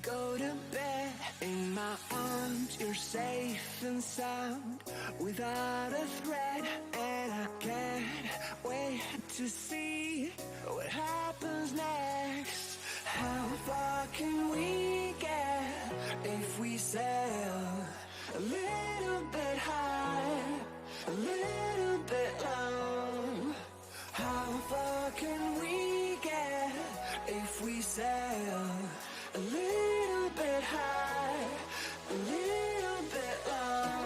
go to bed in my arms, you're safe and sound without a threat, and I can't wait to see what happens next. How far can we get if we sail a little bit high, a little bit low? How far can we get if we sail a little bit high, a little bit low?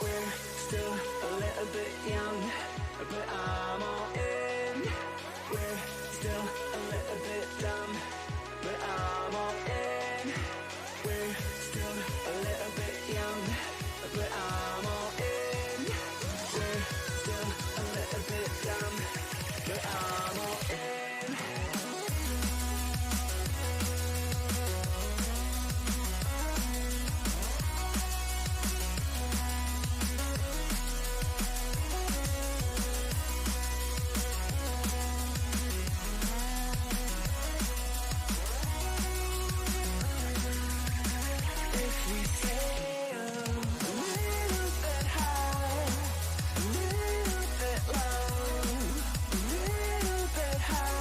We're still a little bit young, but I'm all in. We're still a little bit dumb, but I'm all in. We're still a little bit young, but I'm all in. We're still a little bit dumb, but I'm all in. High,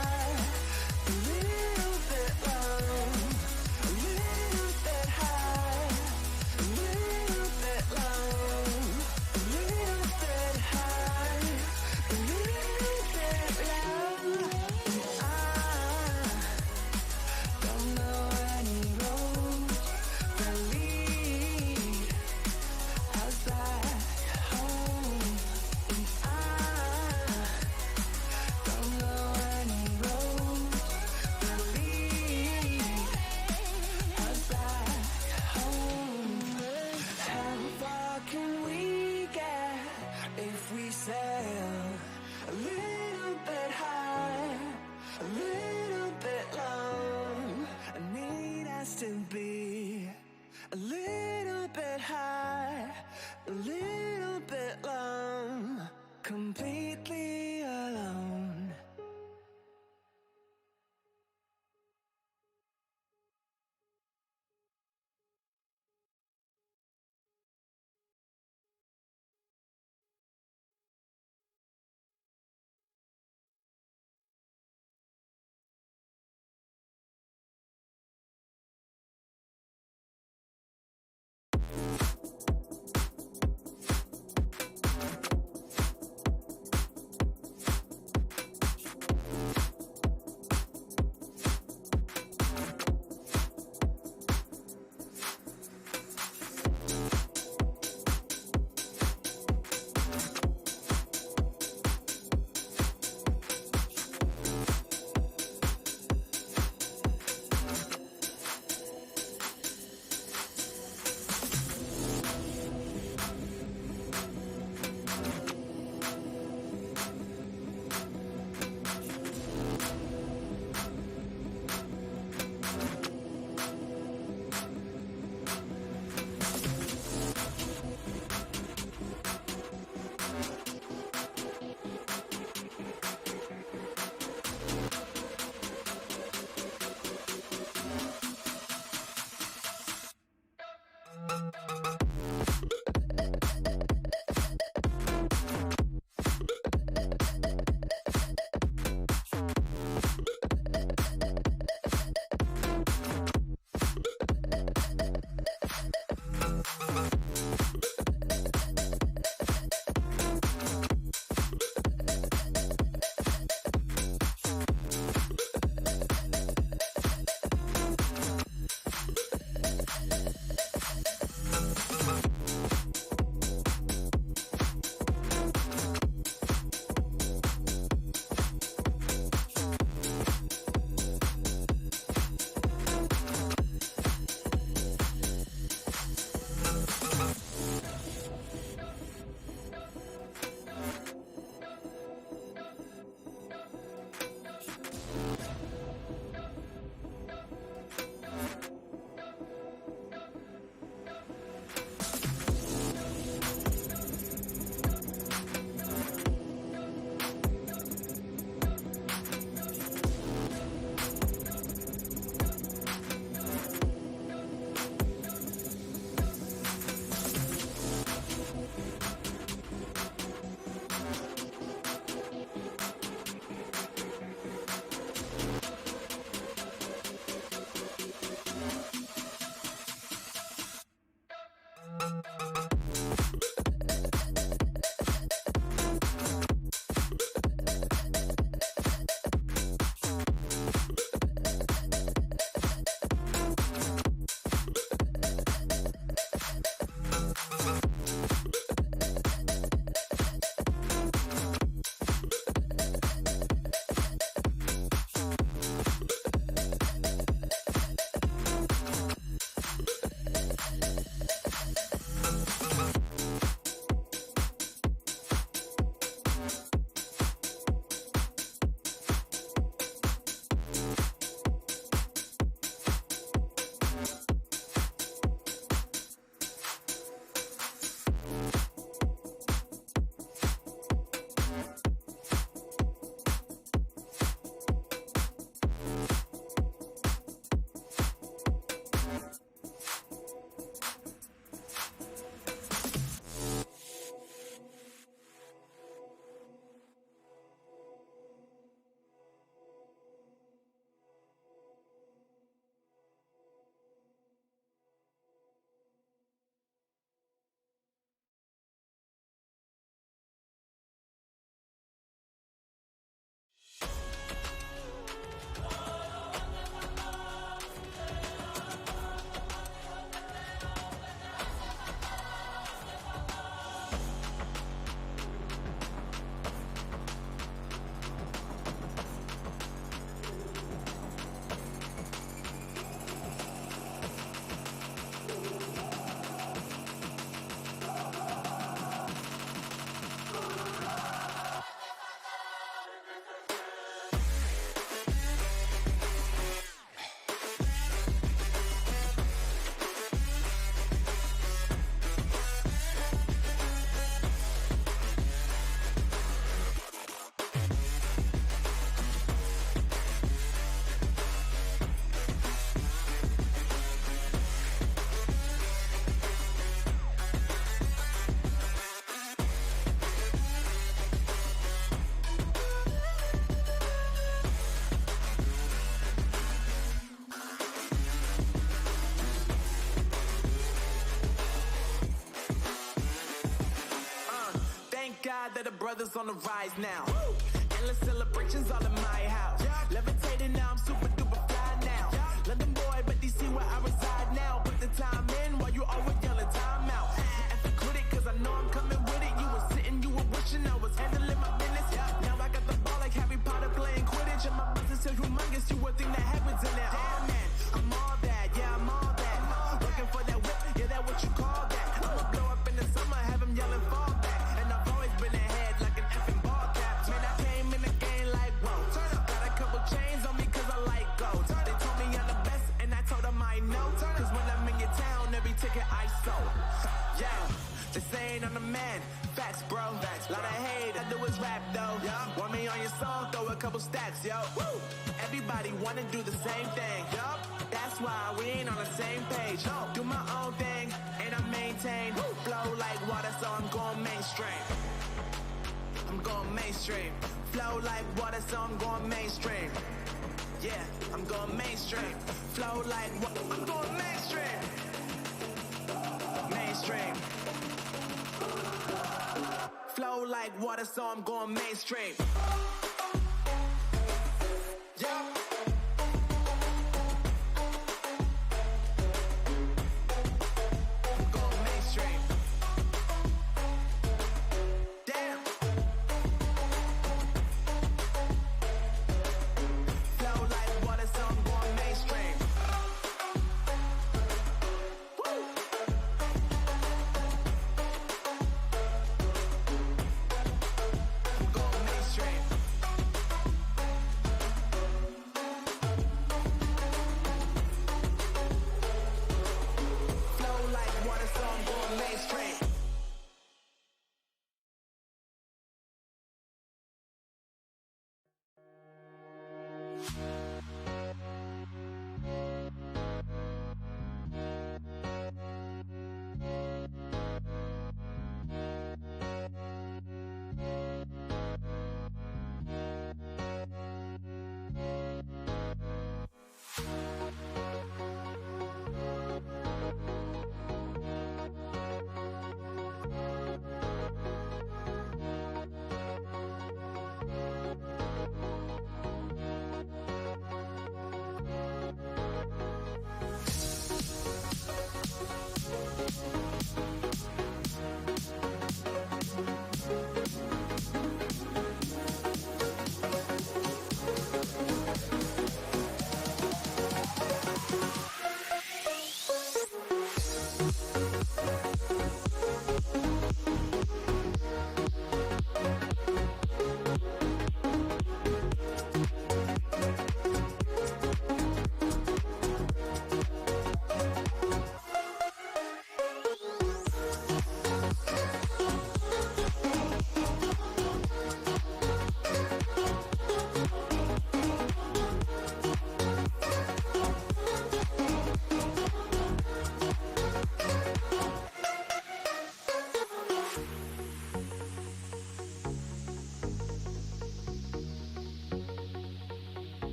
glad that the brothers on the rise now. Endless celebrations all in my house. Levitating now, I'm super duper fly now. London boy, but DC where I reside now. Put the time in while you always yelling time out. And quit it, cause I know I'm coming with it. You were sitting, you were wishing I was handling my business. Now I got the ball like Harry Potter playing Quidditch. And my business is humongous, you would think that happens in there. Oh man, I'm all that, yeah, I'm all that. Looking for that whip, yeah, that what you call that. I'ma blow up in the summer, have them yelling fall back. And I've always been ahead like an effing ball cap. Man, I came in the game like, whoa. Got a couple chains on me cause I like gold. They told me I'm the best and I told them I know. Cause when I'm in your town, every ticket I sold. Yeah, they saying I'm the man. Facts, bro. Lot of hate, I do is rap though. Want me on your song, throw a couple stacks, yo. Woo! Everybody wanna do the same thing. That's why we ain't on the same page. Do my own thing and I maintain. Flow like water, so I'm going mainstream. I'm going mainstream. Flow like water, so I'm going mainstream. Yeah, I'm going mainstream. Flow like water, I'm going mainstream. Mainstream. Flow like water, so I'm going mainstream. Yeah. I'm going mainstream. Damn. Flow like water, so I'm going mainstream. Woo. I'm going mainstream.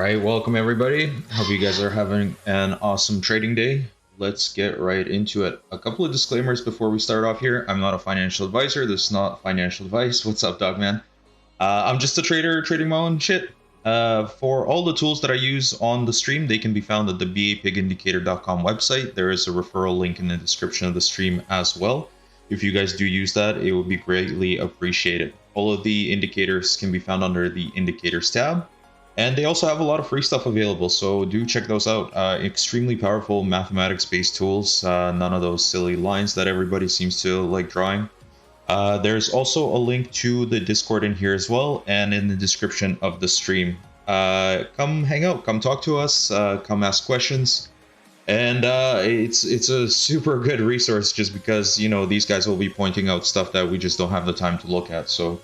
right, welcome everybody. Hope you guys are having an awesome trading day. Let's get right into it. A couple of disclaimers before we start off here. I'm not a financial advisor. This is not financial advice. What's up, dog man? I'm just a trader trading my own shit. For all the tools that I use on the stream, they can be found at the bapigindicator.com website. There is a referral link in the description of the stream as well. If you guys do use that, it would be greatly appreciated. All of the indicators can be found under the indicators tab. And they also have a lot of free stuff available, so do check those out. Extremely powerful mathematics-based tools, none of those silly lines that everybody seems to like drawing. There's also a link to the Discord in here as well, and in the description of the stream. Come hang out, come talk to us, come ask questions. And it's a super good resource just because, you know, these guys will be pointing out stuff that we just don't have the time to look at. So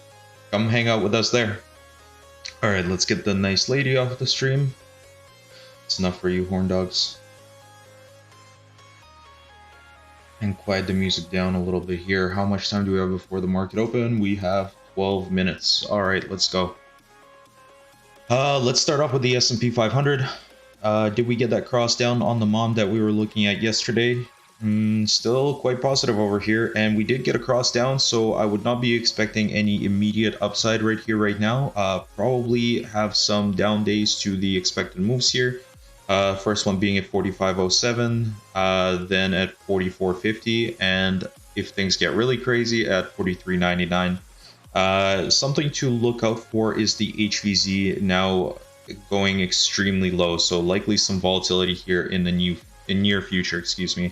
come hang out with us there. All right, let's get the nice lady off the stream. It's enough for you, horn dogs. And quiet the music down a little bit here. How much time do we have before the market open? We have 12 minutes. All right, let's go. Let's start off with the S&P 500. Did we get that cross down on the mom that we were looking at yesterday? Still quite positive over here, and we did get a cross down, so I would not be expecting any immediate upside right here right now. Probably have some down days to the expected moves here. First one being at 45.07, then at 44.50, and if things get really crazy at 43.99. Something to look out for is the HVZ now going extremely low, so likely some volatility here in the near future, excuse me.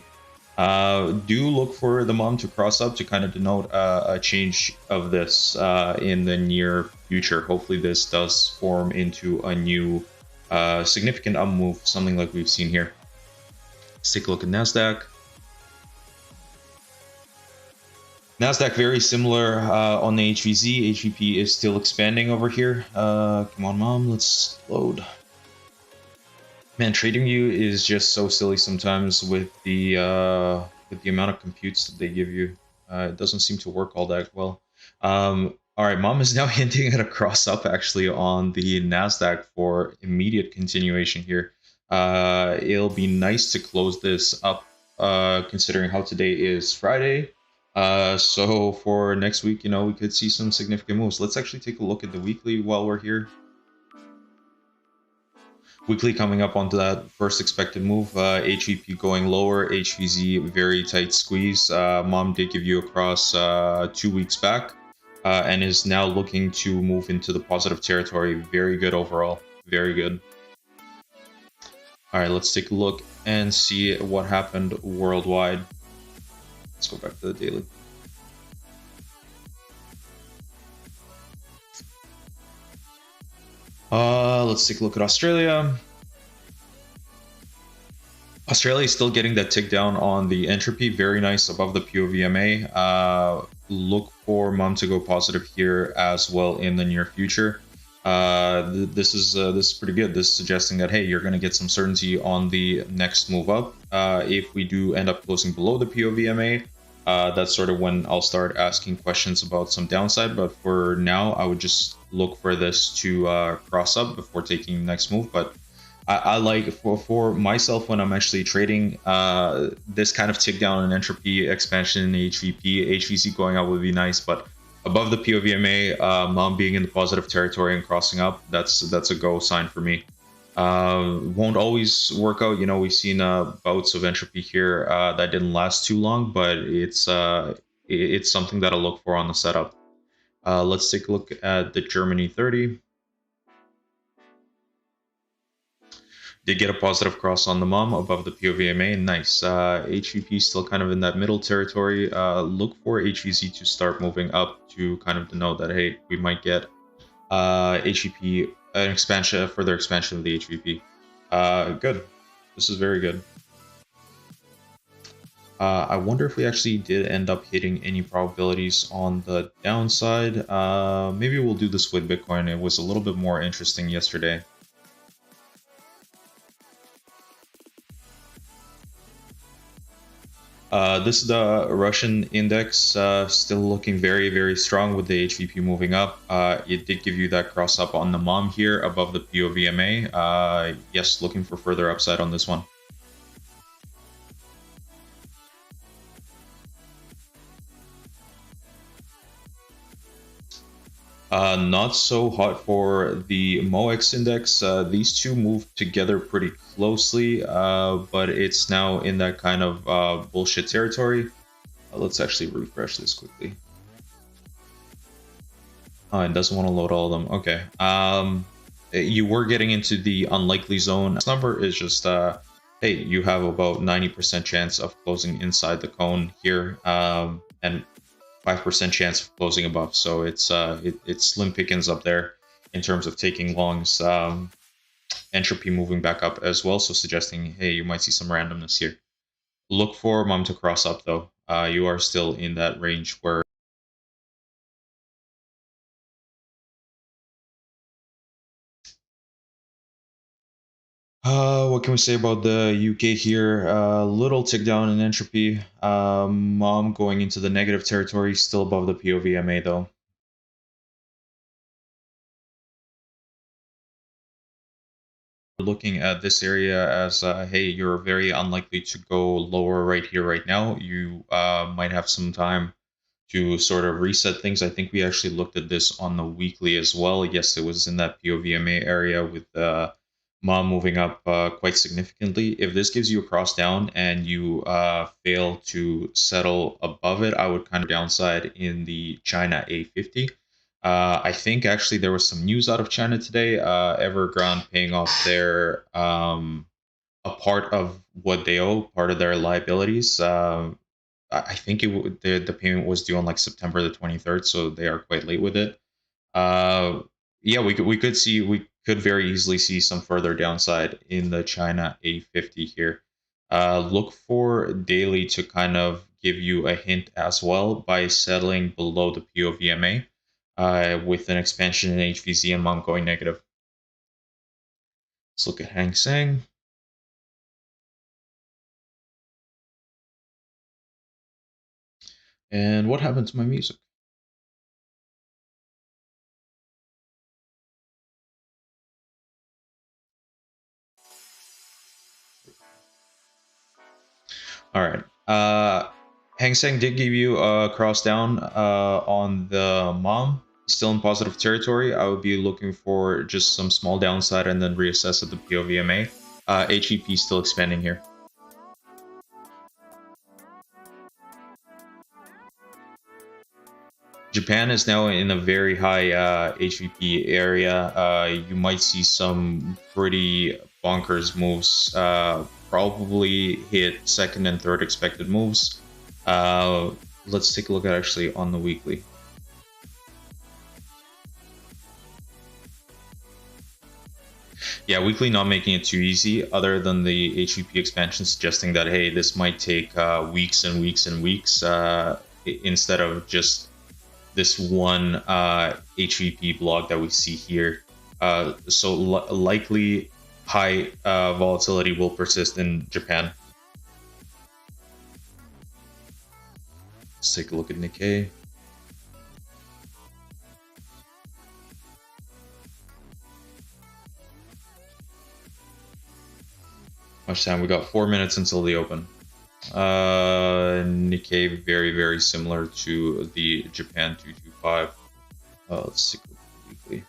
Do look for the mom to cross up to kind of denote a change of this in the near future. Hopefully this does form into a new significant up move, something like we've seen here. Let's take a look at Nasdaq. Nasdaq very similar on the HVZ. HVP is still expanding over here. Come on, mom, let's load. Man, TradingView is just so silly sometimes with the amount of computes that they give you. It doesn't seem to work all that well. All right, mom is now hinting at a cross up actually on the Nasdaq for immediate continuation here. It'll be nice to close this up, considering how today is Friday. So for next week, you know, we could see some significant moves. Let's actually take a look at the weekly while we're here. Weekly coming up onto that first expected move, HVP going lower, HVZ very tight squeeze. Mom did give you a cross 2 weeks back and is now looking to move into the positive territory. Very good overall, very good. All right, let's take a look and see what happened worldwide. Let's go back to the daily. Let's take a look at Australia. Australia is still getting that tick down on the entropy, very nice above the POVMA. Look for mom to go positive here as well in the near future. This is pretty good. This is suggesting that, hey, you're going to get some certainty on the next move up. If we do end up closing below the POVMA, that's sort of when I'll start asking questions about some downside. But for now, I would just look for this to cross up before taking the next move. But I like for myself when I'm actually trading, this kind of tick down in entropy expansion in the HVP, HVC going up would be nice, but above the POVMA, mom being in the positive territory and crossing up, that's a go sign for me. Won't always work out, you know. We've seen bouts of entropy here that didn't last too long, but it's something that I'll look for on the setup. Let's take a look at the Germany 30. Did get a positive cross on the mom above the POVMA. Nice. HVP still kind of in that middle territory. Look for HVZ to start moving up to kind of denote that, hey, we might get HVP an expansion, further expansion of the HVP. Good. This is very good. I wonder if we actually did end up hitting any probabilities on the downside. Maybe we'll do this with Bitcoin. It was a little bit more interesting yesterday. This is the Russian index, still looking very, very strong with the HVP moving up. It did give you that cross up on the MOM here above the POVMA. Yes, looking for further upside on this one. Not so hot for the MOEX index. These two move together pretty closely, but it's now in that kind of bullshit territory. Let's actually refresh this quickly. Oh, it doesn't want to load all of them. Okay. You were getting into the unlikely zone. This number is just, hey, you have about 90% chance of closing inside the cone here, and 5% chance of closing above. So it's slim pickings up there in terms of taking longs. Entropy moving back up as well, so suggesting, hey, you might see some randomness here. Look for MOM to cross up though. You are still in that range where what can we say about the UK here? Little tick down in entropy. MOM going into the negative territory, still above the POVMA though. Looking at this area as, hey, you're very unlikely to go lower right here, right now. You might have some time to sort of reset things. I think we actually looked at this on the weekly as well. Yes, it was in that POVMA area with MOM moving up quite significantly. If this gives you a cross down and you fail to settle above it, I would kind of downside in the China A50. I think actually there was some news out of China today. Evergrande paying off their a part of what they owe, part of their liabilities. I think the payment was due on like September the 23rd, so they are quite late with it. Yeah, we could very easily see some further downside in the China A50 here. Look for daily to kind of give you a hint as well by settling below the POVMA with an expansion in HVZ and MOM going negative. Let's look at Hang Seng. And what happened to my music? All right. Hang Seng did give you a cross down on the MOM, still in positive territory. I would be looking for just some small downside and then reassess at the POVMA. HEP still expanding here. Japan is now in a very high HVP area. You might see some pretty bonkers moves. Probably hit second and third expected moves. Let's take a look at actually on the weekly. Yeah, weekly not making it too easy, other than the HVP expansion suggesting that, hey, this might take weeks and weeks and weeks instead of just this one HVP block that we see here. So likely high volatility will persist in Japan. Let's take a look at Nikkei. Much time? We got 4 minutes until the open. Nikkei very, very similar to the Japan 225. Let's take a look at the weekly.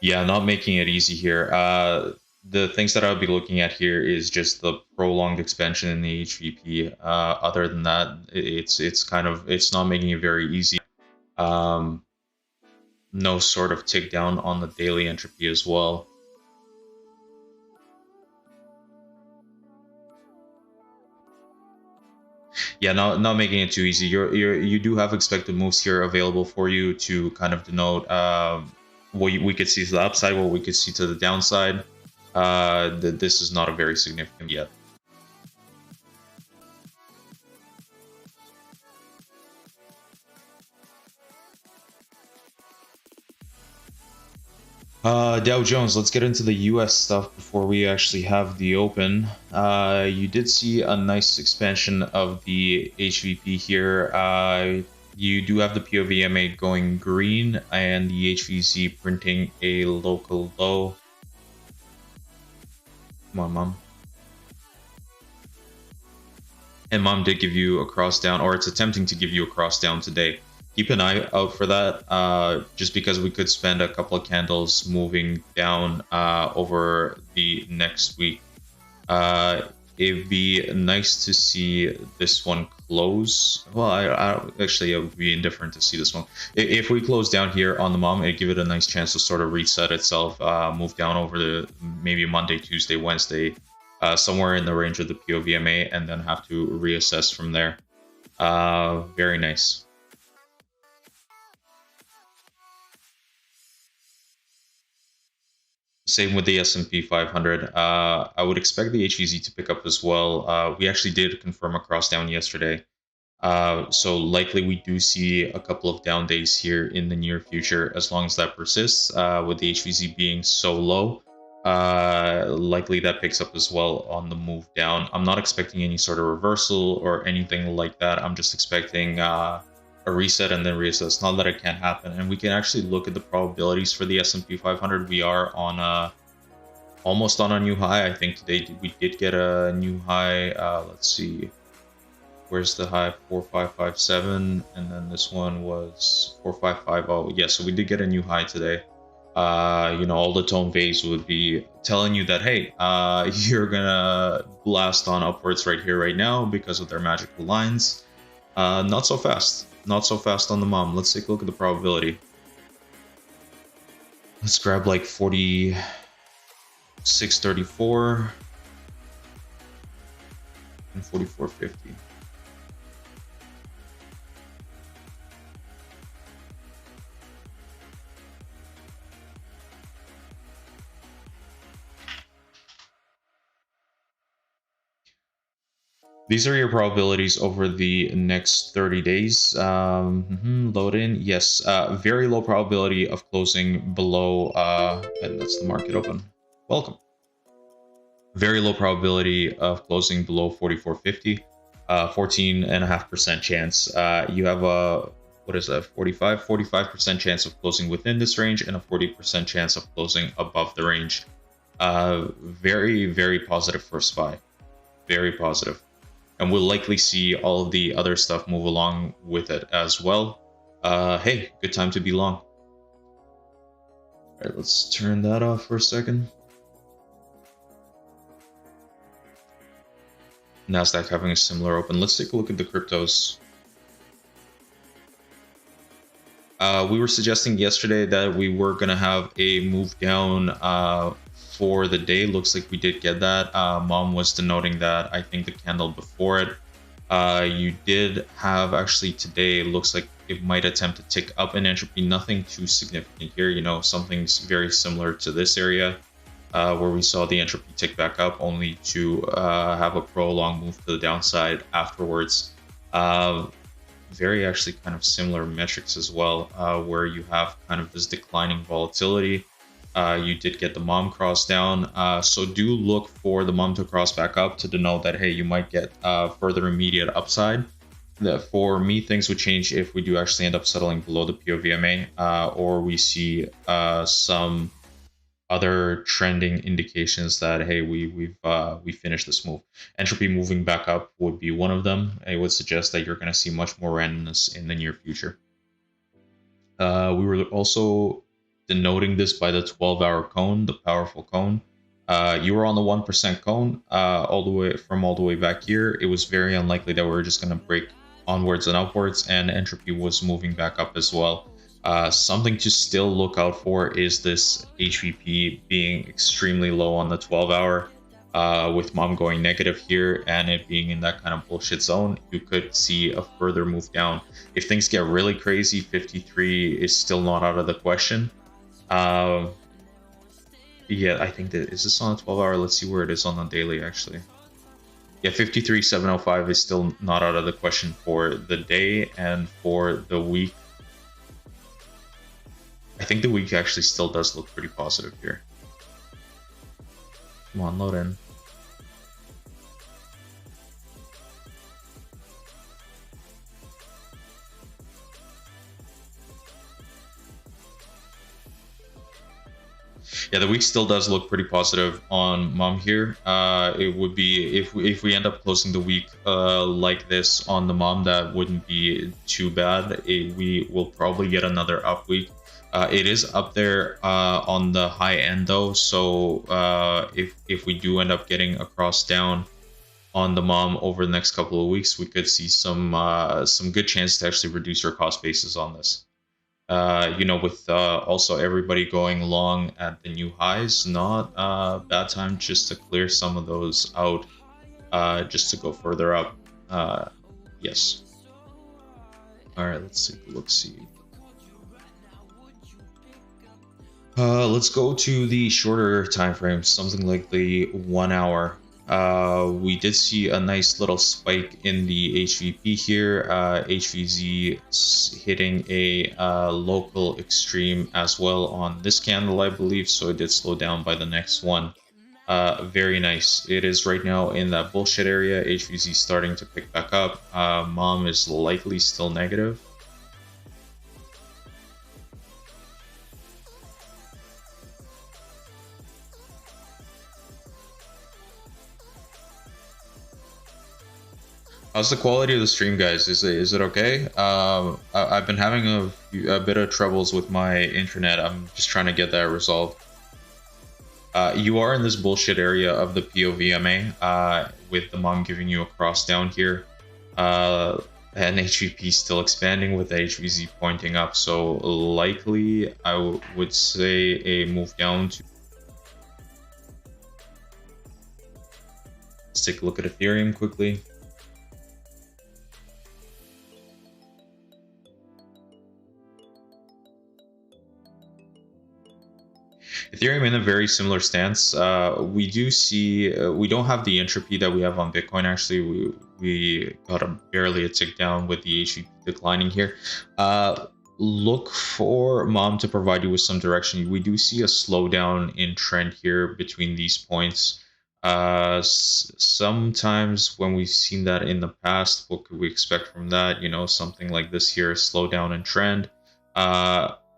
Yeah, not making it easy here. The things that I would be looking at here is just the prolonged expansion in the HVP. Other than that, it's not making it very easy. No sort of tick down on the daily entropy as well. Yeah, not making it too easy. You do have expected moves here available for you to kind of denote what we could see to the upside, what we could see to the downside. This is not a very significant yet. Dow Jones, let's get into the US stuff before we actually have the open. You did see a nice expansion of the HVP here. You do have the POVMA going green and the HVZ printing a local low. Come on, Mom. And Mom did give you a cross down, or it's attempting to give you a cross down today. Keep an eye out for that, just because we could spend a couple of candles moving down over the next week. It'd be nice to see this one close. Well, actually, it would be indifferent to see this one. If we close down here on the Mom, it'd give it a nice chance to sort of reset itself, move down over the maybe Monday, Tuesday, Wednesday, somewhere in the range of the POVMA, and then have to reassess from there. Very nice. Same with the S&P 500. I would expect the HVZ to pick up as well. We actually did confirm a cross down yesterday. So likely we do see a couple of down days here in the near future as long as that persists. With the HVZ being so low, likely that picks up as well on the move down. I'm not expecting any sort of reversal or anything like that. I'm just expecting a reset and then reassess. Not that it can't happen. And we can actually look at the probabilities for the S&P 500. We are on almost on a new high. I think today we did get a new high. Let's see, where's the high? 4557, and then this one was 4550. Yeah, so we did get a new high today. You know, all the tone vays would be telling you that, hey, you're gonna blast on upwards right here, right now, because of their magical lines. Not so fast. Not so fast on the Mom. Let's take a look at the probability. Let's grab like 4634 and 4450. These are your probabilities over the next 30 days. Load in. Yes, very low probability of closing below, and that's the market open. Welcome. Very low probability of closing below 4450. 14.5% chance. You have a, what is that, 45% chance of closing within this range and a 40% chance of closing above the range. Very, very positive first buy. Very positive. And we'll likely see all of the other stuff move along with it as well. Hey, good time to be long. All right, let's turn that off for a second. Nasdaq having a similar open. Let's take a look at the cryptos. We were suggesting yesterday that we were going to have a move down for the day. Looks like we did get that. Mom was denoting that, I think, the candle before it. You did have actually today, looks like it might attempt to tick up in entropy. Nothing too significant here, you know, something's very similar to this area where we saw the entropy tick back up, only to have a prolonged move to the downside afterwards. Very actually kind of similar metrics as well, where you have kind of this declining volatility. You did get the Mom cross down, so do look for the Mom to cross back up to denote that, hey, you might get further immediate upside. For me, things would change if we do actually end up settling below the POVMA, or we see some other trending indications that, hey, we finished this move. Entropy moving back up would be one of them. I would suggest that you're going to see much more randomness in the near future. We were also denoting this by the 12-hour cone, the powerful cone. You were on the 1% cone all the way back here. It was very unlikely that we were just going to break onwards and upwards, and entropy was moving back up as well. Something to still look out for is this HVP being extremely low on the 12-hour, with Mom going negative here and it being in that kind of bullshit zone. You could see a further move down. If things get really crazy, 53 is still not out of the question. Yeah, I think that, is this on a 12-hour? Let's see where it is on the daily, actually. Yeah, 53,705 is still not out of the question for the day, and for the week, I think the week actually still does look pretty positive here. Come on, load in. Yeah, the week still does look pretty positive on mom here. It would be if we end up closing the week like this on the mom, that wouldn't be too bad. We will probably get another up week. It is up there on the high end though, so if we do end up getting a cross down on the mom over the next couple of weeks, we could see some good chance to actually reduce our cost basis on this. With also everybody going long at the new highs, not a bad time just to clear some of those out, just to go further up. Yes. All right, let's take a look. See. Let's go to the shorter time frame, something like the 1 hour. We did see a nice little spike in the HVP here. HVZ hitting a local extreme as well on this candle, I believe, so it did slow down by the next one. Very nice. It is right now in that bullshit area. HVZ starting to pick back up. Mom is likely still negative. How's the quality of the stream, guys? Is it okay? I've been having a bit of troubles with my internet. I'm just trying to get that resolved. You are in this bullshit area of the POVMA, with the mom giving you a cross down here, and HVP still expanding with the HVZ pointing up. So likely, I would say a move down to. Let's take a look at Ethereum quickly. Ethereum in a very similar stance. We do see we don't have the entropy that we have on Bitcoin. Actually, we got barely a tick down with the HVP declining here. Look for mom to provide you with some direction. We do see a slowdown in trend here between these points. Sometimes when we've seen that in the past, what could we expect from that? Something like this here, a slowdown in trend.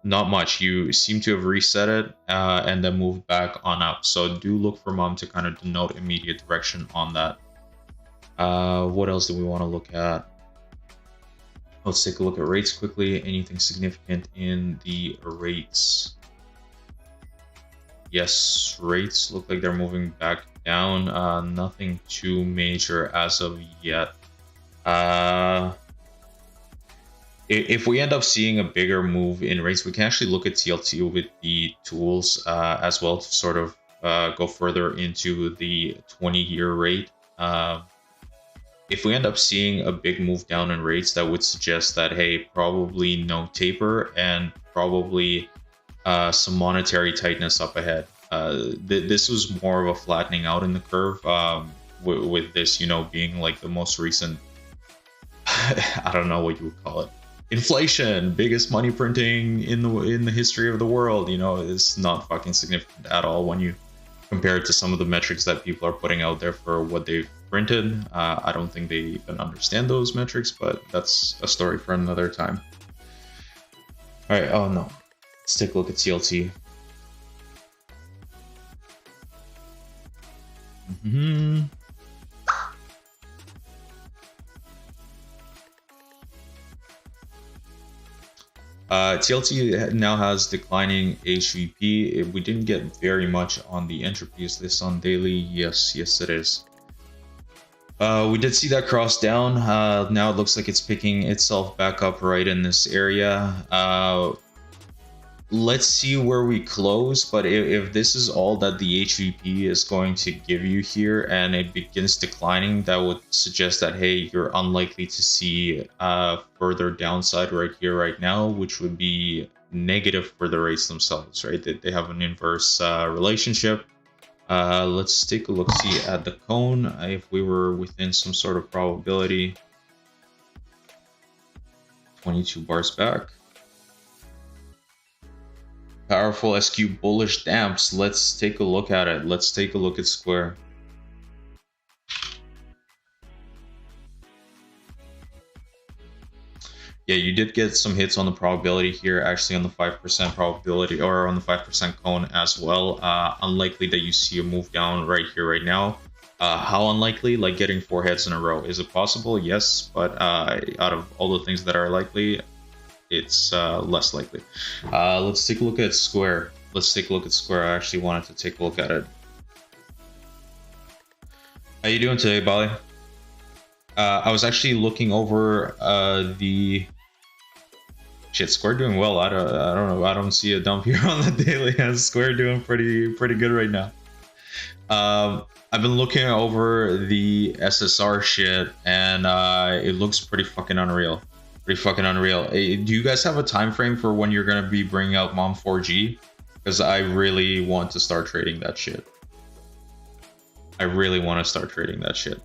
Not much. You seem to have reset it and then moved back on up. So do look for mom to kind of denote immediate direction on that. What else do we want to look at? Let's take a look at rates quickly. Anything significant in the rates? Yes, rates look like they're moving back down. Nothing too major as of yet. If we end up seeing a bigger move in rates, we can actually look at TLT with the tools as well to sort of go further into the 20-year rate. If we end up seeing a big move down in rates, that would suggest that, hey, probably no taper and probably some monetary tightness up ahead. This was more of a flattening out in the curve, with this, being like the most recent, I don't know what you would call it. Inflation, biggest money printing in the history of the world. It's not fucking significant at all when you compare it to some of the metrics that people are putting out there for what they've printed. I don't think they even understand those metrics, but that's a story for another time. All right. Oh no, let's take a look at TLT. TLT now has declining HVP. We didn't get very much on the entropy. Is this on daily? Yes, it is. We did see that cross down. Now it looks like it's picking itself back up right in this area. Let's see where we close, but if this is all that the HVP is going to give you here and it begins declining, that would suggest that, hey, you're unlikely to see further downside right here, right now, which would be negative for the rates themselves, right? They have an inverse relationship. Let's take a look-see at the cone. If we were within some sort of probability, 22 bars back. Powerful SQ bullish damps. Let's take a look at it. Let's take a look at Square. Yeah, you did get some hits on the probability here, actually on the 5% probability or on the 5% cone as well. Unlikely that you see a move down right here, right now. How unlikely? Like getting 4 hits in a row. Is it possible? Yes, but out of all the things that are likely, it's less likely. Let's take a look at Square. Let's take a look at Square. I actually wanted to take a look at it. How you doing today, Bali? I was actually looking over the shit. Square doing well. I don't know. I don't see a dump here on the daily. Square doing pretty good right now. I've been looking over the SSR shit, and it looks pretty fucking unreal. Pretty fucking unreal. Do you guys have a time frame for when you're gonna be bringing out Mom 4G? Because I really want to start trading that shit. I really want to start trading that shit.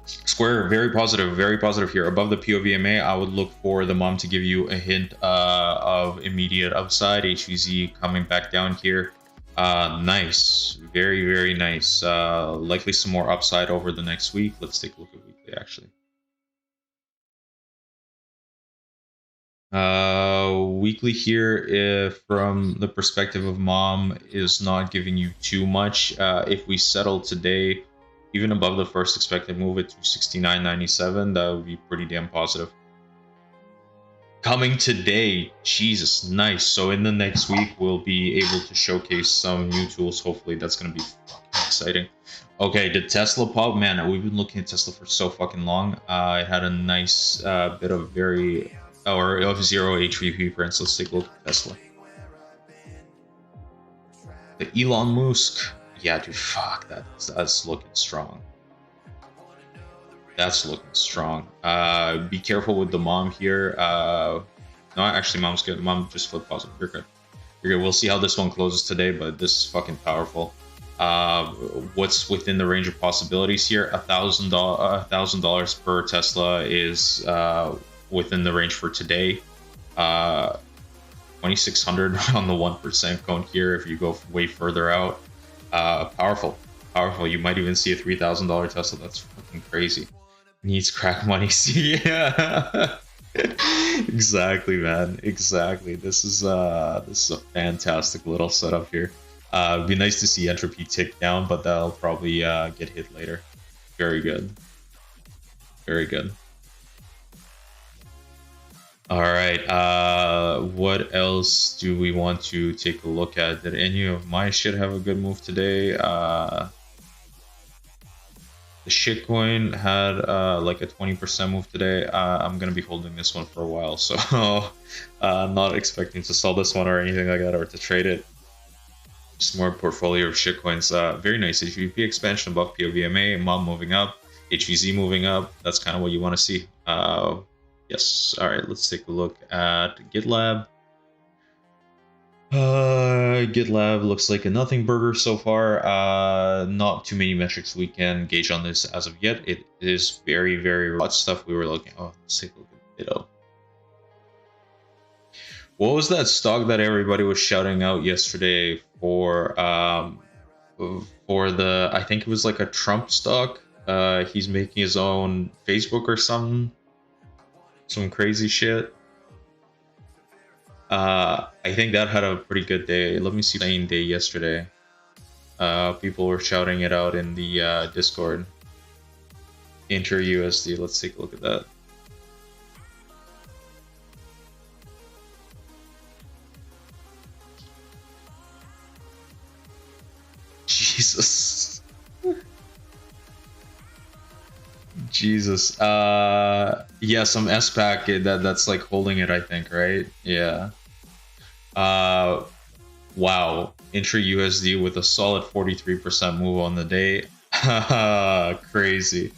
Square, very positive here. Above the POVMA, I would look for the Mom to give you a hint of immediate upside. HVZ coming back down here. Nice, very nice. Likely some more upside over the next week. Let's take a look at weekly actually. Weekly here, if from the perspective of Mom, is not giving you too much. If we settle today even above the first expected move at 269.97, that would be pretty damn positive. Coming today, Jesus, nice. So in the next week, we'll be able to showcase some new tools. Hopefully that's going to be fucking exciting. Okay, did Tesla pop? Man, we've been looking at Tesla for so fucking long. I had a nice bit of of zero HVP prints. Let's take a look at Tesla. The Elon Musk. Yeah, dude, fuck, that's looking strong. That's looking strong. Be careful with the Mom here. No, actually, Mom's good. Mom just flipped positive. You're good. You're good. We'll see how this one closes today, but this is fucking powerful. What's within the range of possibilities here? $1,000 per Tesla is within the range for today. 2,600 on the 1% cone here. If you go way further out. Powerful. You might even see a $3,000 Tesla. That's fucking crazy. Needs crack money. Yeah. Exactly, man. Exactly. This is a fantastic little setup here. It'd be nice to see entropy tick down, but that'll probably get hit later. Very good. Very good. All right, what else do we want to take a look at? Did any of my shit have a good move today? The shitcoin had like a 20% move today. I'm gonna be holding this one for a while, so I'm not expecting to sell this one or anything like that or to trade it. Just more portfolio of shitcoins. Very nice HVP expansion above POVMA, Mom moving up, HVZ moving up. That's kind of what you want to see. Yes. All right. Let's take a look at GitLab. GitLab looks like a nothing burger so far. Not too many metrics we can gauge on this as of yet. It is very hot stuff we were looking. Oh, let's take a look at Ditto. What was that stock that everybody was shouting out yesterday for the? I think it was like a Trump stock. He's making his own Facebook or something. Some crazy shit. I think that had a pretty good day. Let me see the same day yesterday. People were shouting it out in the Discord. Inter USD. Let's take a look at that. Jesus. Jesus. Yeah, some SPAC that's like holding it, I think, right? Yeah. Wow. Intra USD with a solid 43% move on the day. Crazy.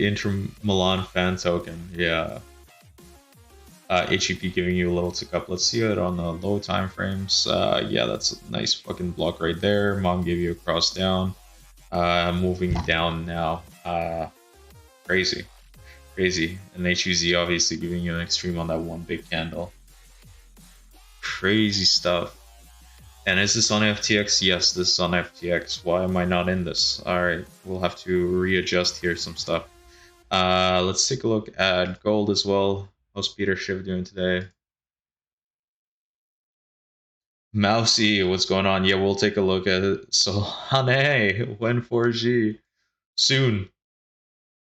Inter Milan fan token. Yeah. HEP giving you a little tick up. Let's see it on the low time frames. Yeah, that's a nice fucking block right there. Mom gave you a cross down. Moving down now. Crazy. Crazy. And HUZ obviously giving you an extreme on that one big candle. Crazy stuff. And is this on FTX? Yes, this is on FTX. Why am I not in this? All right, we'll have to readjust here some stuff. Let's take a look at gold as well. How's Peter Schiff doing today? Mousy, what's going on? Yeah, we'll take a look at it. So, Hane, when 4G? Soon.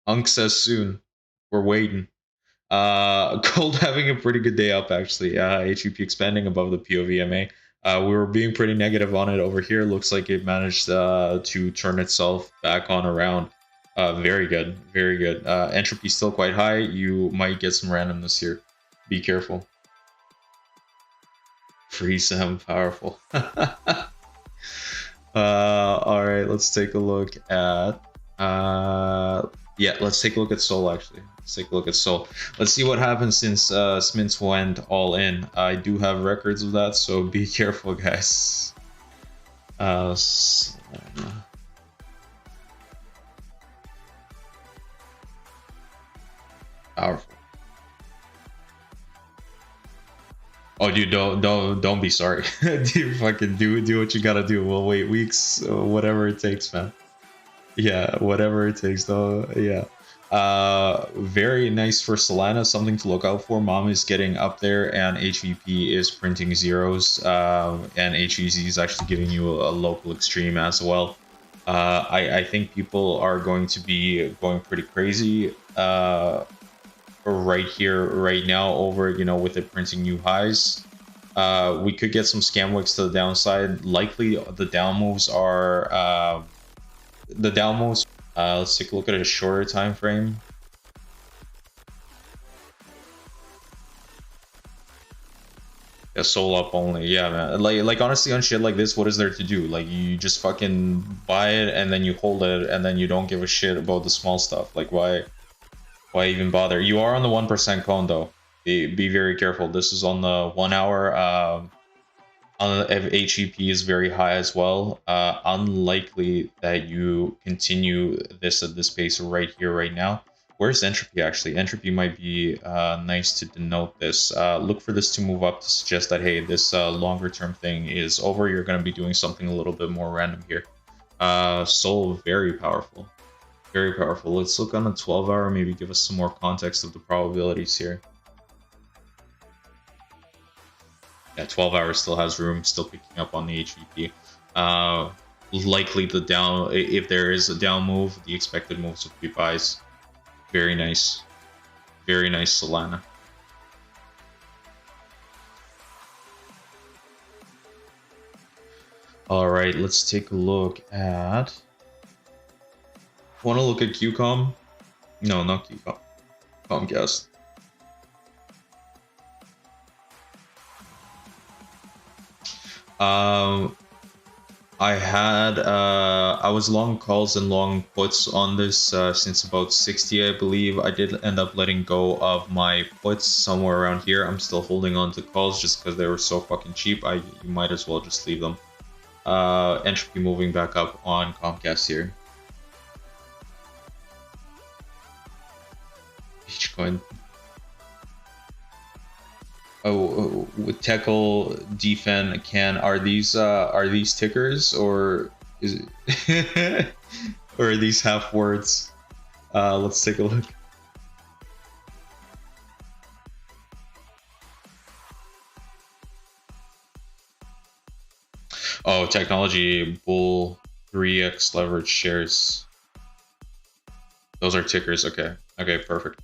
Unk says soon. We're waiting. Gold having a pretty good day up, actually. HUP expanding above the POVMA. We were being pretty negative on it over here. Looks like it managed to turn itself back on around. Very good, very good. Entropy still quite high. You might get some randomness here. Be careful. Free Sam, powerful. All right, let's take a look at. Yeah, let's take a look at Sol actually. Let's take a look at Sol. Let's see what happens since Smintz went all in. I do have records of that, so be careful, guys. Powerful. Oh, dude, don't be sorry. Dude, fucking do what you gotta do. We'll wait weeks, whatever it takes, man. Yeah, whatever it takes, though. Yeah. Very nice for Solana. Something to look out for. Mom is getting up there, and HVP is printing zeros. And HEZ is actually giving you a local extreme as well. I think people are going to be going pretty crazy. Right here, right now, over with it printing new highs. We could get some scam wicks to the downside. Likely, the down moves are the down moves. Let's take a look at a shorter time frame. Yeah, Sol up only. Yeah, man. Like honestly, on shit like this, what is there to do? Like, you just fucking buy it and then you hold it and then you don't give a shit about the small stuff. Like, why even bother? You are on the 1% cone though. Be very careful. This is on the 1 hour. HEP is very high as well. Unlikely that you continue this at this pace right here, right now. Where's entropy actually? Entropy might be nice to denote this. Look for this to move up to suggest that, hey, this longer term thing is over. You're going to be doing something a little bit more random here. Sol, very powerful. Very powerful. Let's look on a 12 hour, maybe give us some more context of the probabilities here. Yeah, 12 hours still has room, still picking up on the HVP. Likely the down, if there is a down move, the expected moves will be buys. Very nice. Very nice Solana. All right, let's take a look at... Want to look at QCOM? No, not QCOM. Comcast. I was long calls and long puts on this since about 60, I believe. I did end up letting go of my puts somewhere around here. I'm still holding on to calls just because they were so fucking cheap. You might as well just leave them. Entropy moving back up on Comcast here. Each coin. Oh, with Teckle, Defen, Can, are these tickers or is it or are these half words? Let's take a look. Oh, technology bull 3x leverage shares. Those are tickers. Okay, perfect.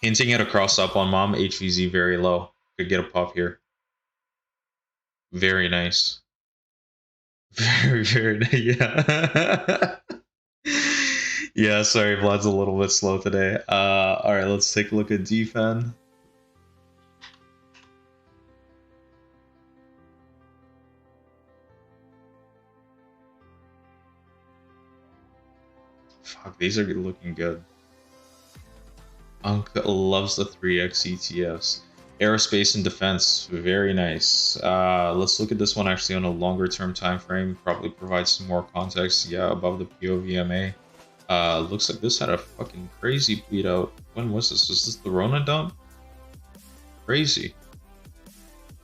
Hinting at a cross up on Mom. HVZ very low. Could get a pop here. Very nice. Very nice. Yeah. Yeah, sorry, Vlad's a little bit slow today. All right, let's take a look at Defen. Fuck, these are looking good. Unk loves the 3x ETFs. Aerospace and defense, very nice. Let's look at this one actually on a longer term time frame. Probably provide some more context. Yeah, above the POVMA. Looks like this had a fucking crazy bleed out. When was this? Was this the Rona dump? Crazy.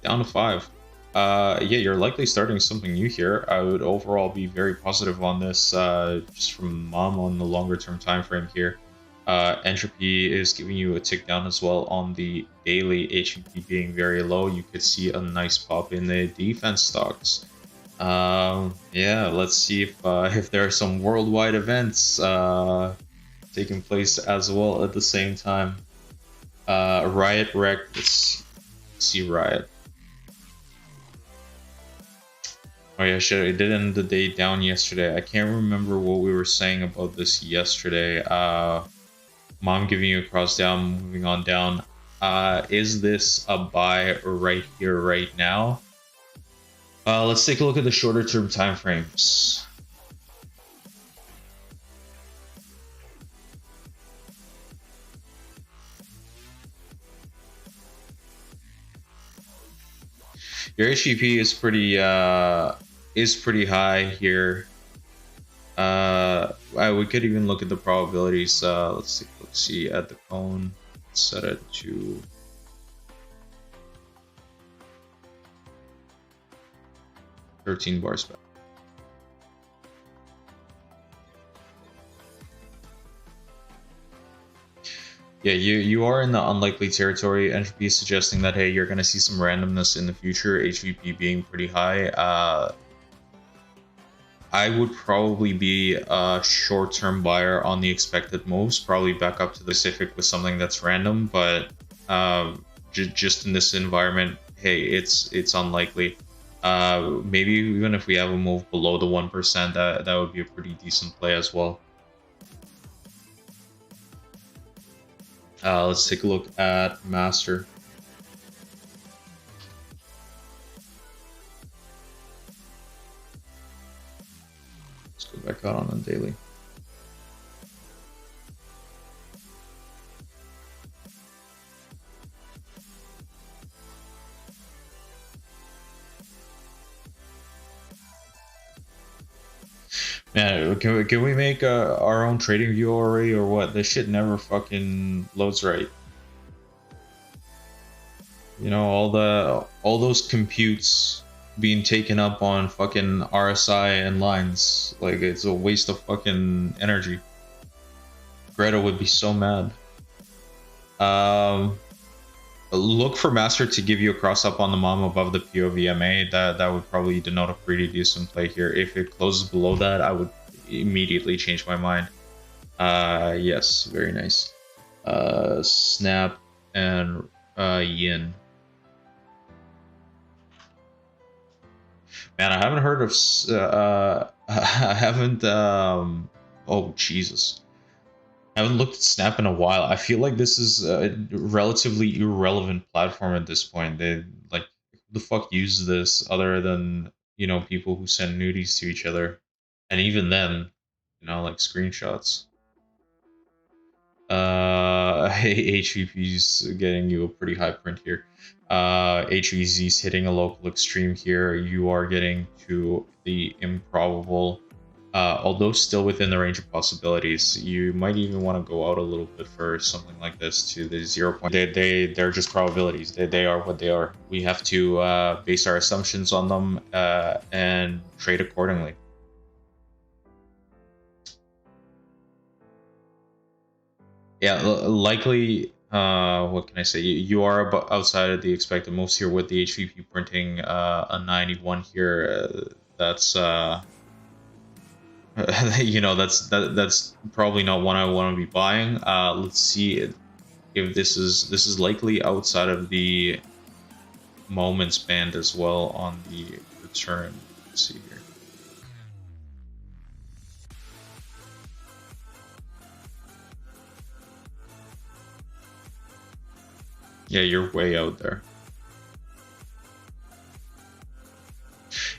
Down to 5. Yeah, you're likely starting something new here. I would overall be very positive on this, just from mom on the longer term time frame here. Entropy is giving you a tick down as well on the daily. HVP being very low, you could see a nice pop in the defense stocks. Yeah, let's see if there are some worldwide events taking place as well at the same time. Riot Wreck, let's see Riot. Oh yeah, shit, I did end the day down yesterday. I can't remember what we were saying about this yesterday. Mom giving you a cross down, moving on down. Is this a buy right here, right now? Let's take a look at the shorter term time frames. Your HVP is pretty high here. We could even look at the probabilities. Let's see at the cone. Set it to 13 bars back. Yeah, you are in the unlikely territory. Entropy is suggesting that, hey, you're going to see some randomness in the future. HVP being pretty high. I would probably be a short-term buyer on the expected moves, probably back up to the specific with something that's random, but just in this environment, hey, it's unlikely. Maybe even if we have a move below the 1%, that would be a pretty decent play as well. Let's take a look at Master. Let's go back out on the daily. Man, can we make our own TradingView already or what? This shit never fucking loads right. You know, all those computes being taken up on fucking RSI and lines. Like, it's a waste of fucking energy. Greta would be so mad. Look for Master to give you a cross up on the mom above the POVMA. That would probably denote a pretty decent play here. If it closes below that, I would immediately change my mind. Yes, very nice. Snap and Yin. Man, I haven't heard of I haven't oh Jesus. I haven't looked at Snap in a while. I feel like this is a relatively irrelevant platform at this point. They, like, who the fuck uses this other than, you know, people who send nudies to each other, and even then, you know, like screenshots. HVP's getting you a pretty high print here. HVZ's hitting a local extreme here. You are getting to the improbable. Although still within the range of possibilities, you might even want to go out a little bit for something like this to the 0 point. They're just probabilities. They are what they are. We have to base our assumptions on them and trade accordingly. Yeah, likely. What can I say? You are outside of the expected moves here with the HVP printing a 91 here. That's you know, that's probably not one I want to be buying. Let's see if this is likely outside of the moments band as well on the return. Let's see here. Yeah, you're way out there.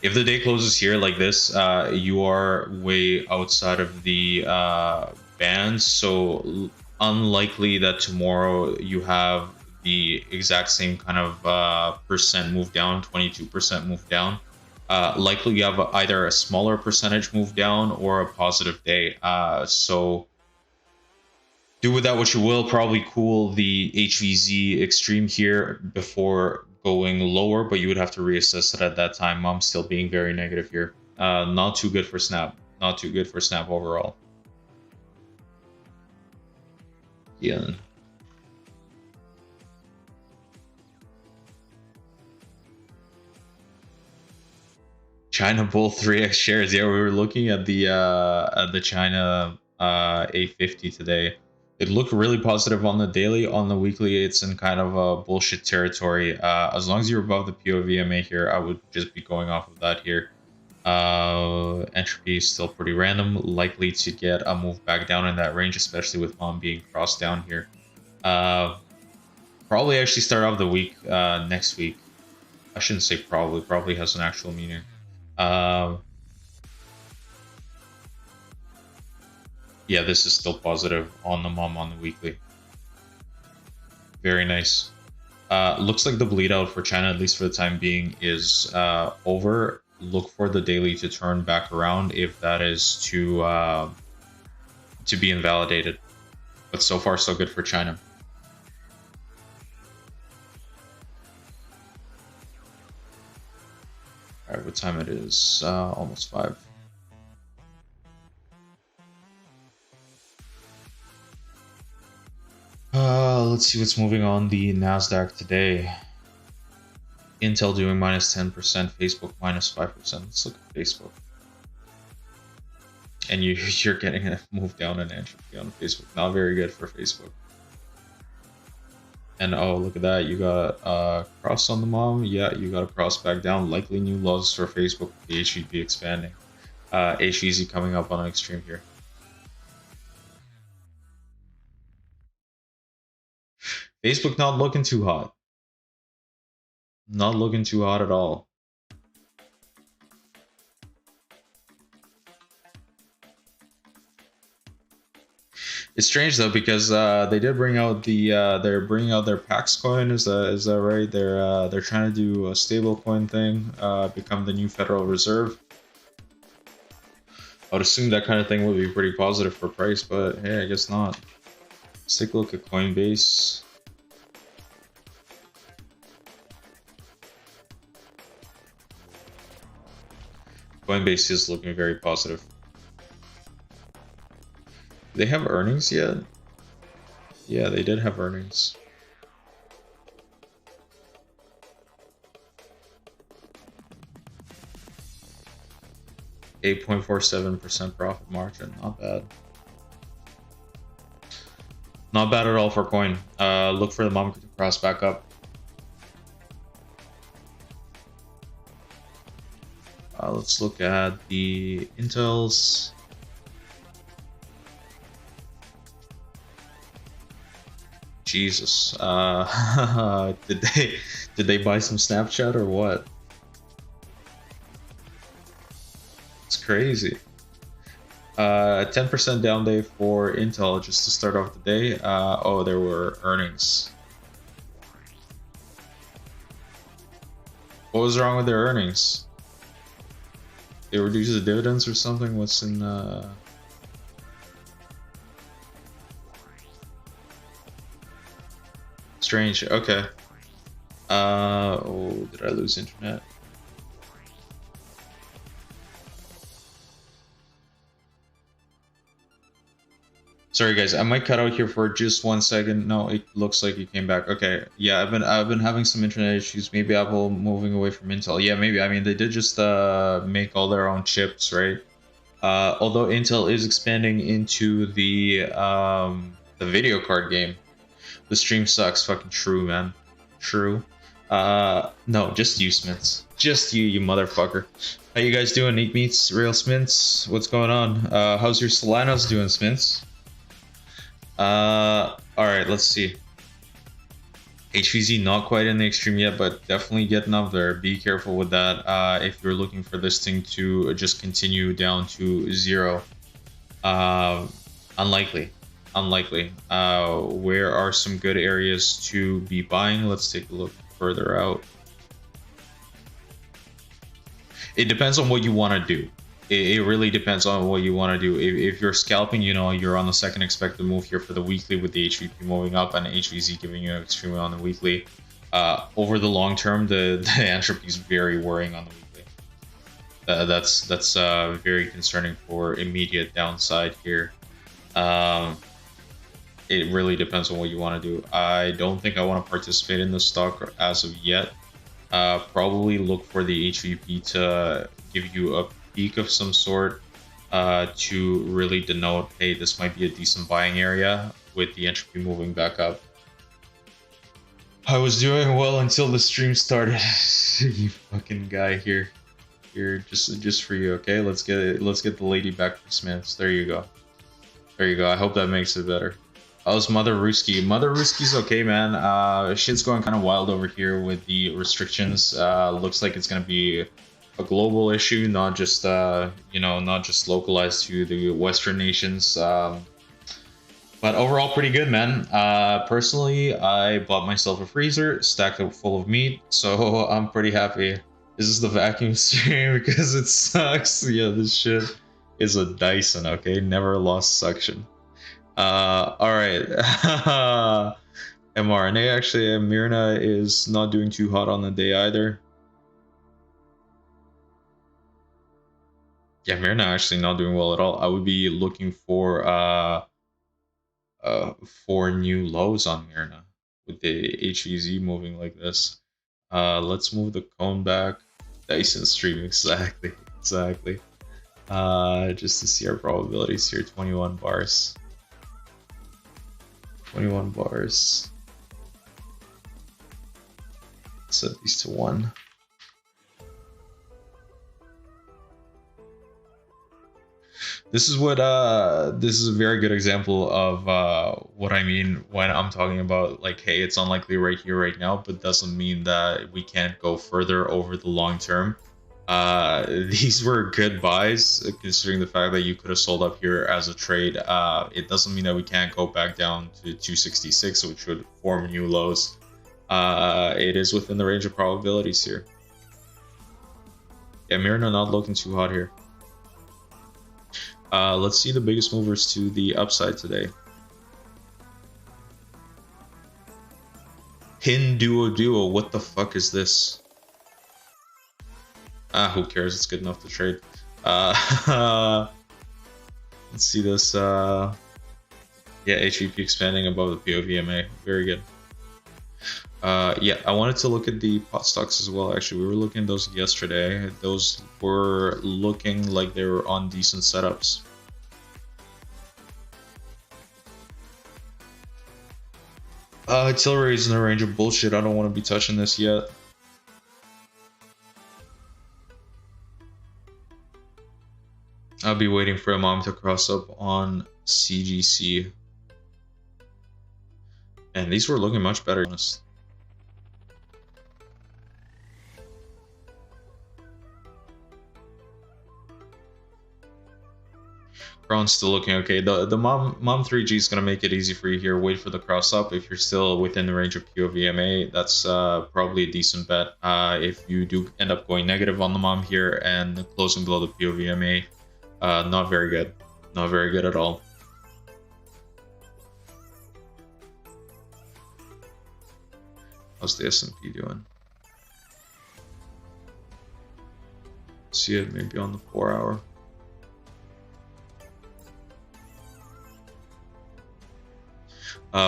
If the day closes here like this, you are way outside of the bands, so unlikely that tomorrow you have the exact same kind of percent move down, 22% move down. likely you have either a smaller percentage move down or a positive day. So do with that what you will. Probably cool the HVZ extreme here before going lower, but you would have to reassess it at that time. I'm still being very negative here. Not too good for Snap. Not too good for Snap overall. Yeah. China Bull 3x shares. Yeah, we were looking at the China A50 today. It looked really positive on the daily. On the weekly, it's in kind of a bullshit territory. As long as you're above the POVMA here, I would just be going off of that here. Entropy is still pretty random, likely to get a move back down in that range, especially with mom being crossed down here. Probably actually start off the week next week. I shouldn't say probably has an actual meaning. Yeah, this is still positive on the mom on the weekly. Very nice. Looks like the bleed out for China, at least for the time being, is over. Look for the daily to turn back around if that is to be invalidated. But so far, so good for China. All right, what time it is? Almost 5. Let's see what's moving on the Nasdaq today. Intel doing minus 10%, Facebook minus 5%. Let's look at Facebook. And you're getting a move down in entropy on Facebook. Not very good for Facebook. And oh, look at that. You got a cross on the mom. Yeah, you got a cross back down. Likely new lows for Facebook. The HVP expanding. HVZ coming up on an extreme here. Facebook not looking too hot. Not looking too hot at all. It's strange though because they did bring out they're bringing out their Pax coin. Is that right? They're trying to do a stable coin thing, become the new Federal Reserve. I would assume that kind of thing would be pretty positive for price, but hey, I guess not. Let's take a look at Coinbase. Coinbase is looking very positive. They have earnings yet? Yeah, they did have earnings. $8.47% profit margin, not bad. Not bad at all for coin. Look for the mom to cross back up. Let's look at the Intels. Jesus, did they buy some Snapchat or what? It's crazy. 10% down day for Intel just to start off the day. Oh, there were earnings. What was wrong with their earnings? They reduced the dividends or something? What's in strange. Okay. Oh, did I lose internet? Sorry guys, I might cut out here for just 1 second. No, it looks like it came back. Okay, yeah, I've been having some internet issues. Maybe Apple moving away from Intel. Yeah, maybe. I mean, they did just make all their own chips, right? Although Intel is expanding into the video card game. The stream sucks. Fucking true, man. True. No, just you, Smiths. Just you motherfucker. How you guys doing? Eat Meats, Real Smiths? What's going on? How's your Solanos doing, Smiths? Alright, let's see. HVZ not quite in the extreme yet, but definitely getting up there. Be careful with that if you're looking for this thing to just continue down to 0. Unlikely. Where are some good areas to be buying? Let's take a look further out. It depends on what you want to do. It really depends on what you want to do. If you're scalping, you know, you're on the second expected move here for the weekly with the HVP moving up and HVZ giving you extremely on the weekly. Over the long term, the entropy is very worrying on the weekly. That's very concerning for immediate downside here. It really depends on what you want to do. I don't think I want to participate in the stock as of yet. Probably look for the HVP to give you a peak of some sort to really denote, hey, this might be a decent buying area with the entropy moving back up. I was doing well until the stream started. You fucking guy here just for you. Okay, let's get the lady back for Smiths. There you go. I hope that makes it better. How's Mother Ruski? Mother Ruski's okay, man. Shit's going kind of wild over here with the restrictions. Looks like it's gonna be a global issue, not just not just localized to the Western nations. But overall, pretty good, man. Personally, I bought myself a freezer, stacked it full of meat, so I'm pretty happy. This is the vacuum stream because it sucks. Yeah, this shit is a Dyson, okay? Never lost suction. Alright. mRNA, actually, Myrna is not doing too hot on the day either. Yeah, Myrna actually not doing well at all. I would be looking for new lows on Myrna with the HVZ moving like this. Let's move the cone back. Dyson stream, exactly. Just to see our probabilities here. 21 bars. 21 bars. Set these to 1. This is what this is a very good example of what I mean when I'm talking about, like, hey, it's unlikely right here right now, but doesn't mean that we can't go further over the long term. These were good buys considering the fact that you could have sold up here as a trade. It doesn't mean that we can't go back down to 266, which would form new lows. It is within the range of probabilities here. Yeah, Myrna not looking too hot here. Let's see the biggest movers to the upside today. Duo, what the fuck is this? Who cares? It's good enough to trade. Let's see this. Yeah, HVP expanding above the POVMA. Very good. Yeah, I wanted to look at the pot stocks as well. Actually, we were looking at those yesterday. Those were looking like they were on decent setups. Artillery is in the range of bullshit. I don't want to be touching this yet. I'll be waiting for a mom to cross up on CGC. And these were looking much better, honest. Crown's still looking okay. The mom 3G is gonna make it easy for you here. Wait for the cross up. If you're still within the range of POVMA, that's probably a decent bet. If you do end up going negative on the mom here and closing below the POVMA, not very good. Not very good at all. How's the S&P doing? See it maybe on the 4 hour.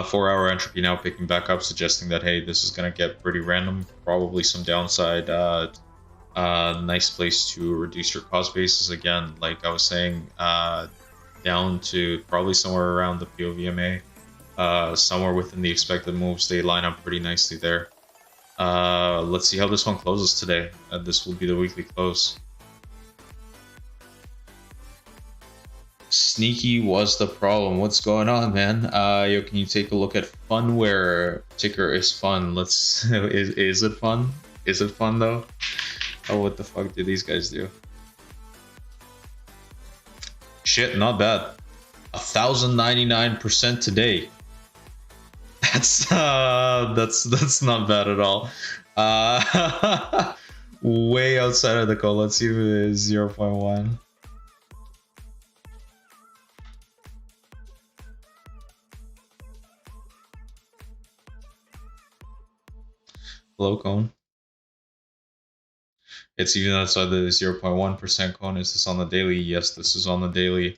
Four-hour entropy now picking back up, suggesting that, hey, this is going to get pretty random. Probably some downside. Nice place to reduce your cost basis. Again, like I was saying, down to probably somewhere around the POVMA. Somewhere within the expected moves. They line up pretty nicely there. Let's see how this one closes today. This will be the weekly close. Sneaky was the problem. What's going on, man? Yo, can you take a look at Funware? Ticker is fun. Let's. Is it fun? Is it fun though? Oh, what the fuck did these guys do? Shit, not bad. 1,099% today. That's not bad at all. Way outside of the call. Let's see if it is 0.1. Hello, cone. It's even outside the 0.1% cone. Is this on the daily? Yes, this is on the daily.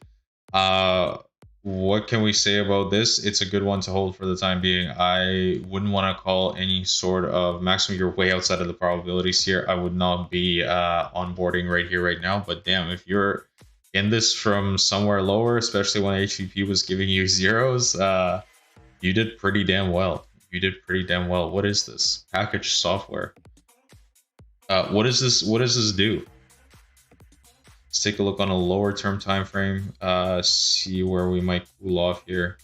What can we say about this? It's a good one to hold for the time being. I wouldn't want to call any sort of maximum. You're way outside of the probabilities here. I would not be onboarding right here, right now. But damn, if you're in this from somewhere lower, especially when HVP was giving you zeros, you did pretty damn well. You did pretty damn well. What is this? Package software. What is this? What does this do? Let's take a look on a lower term time frame. See where we might cool off here.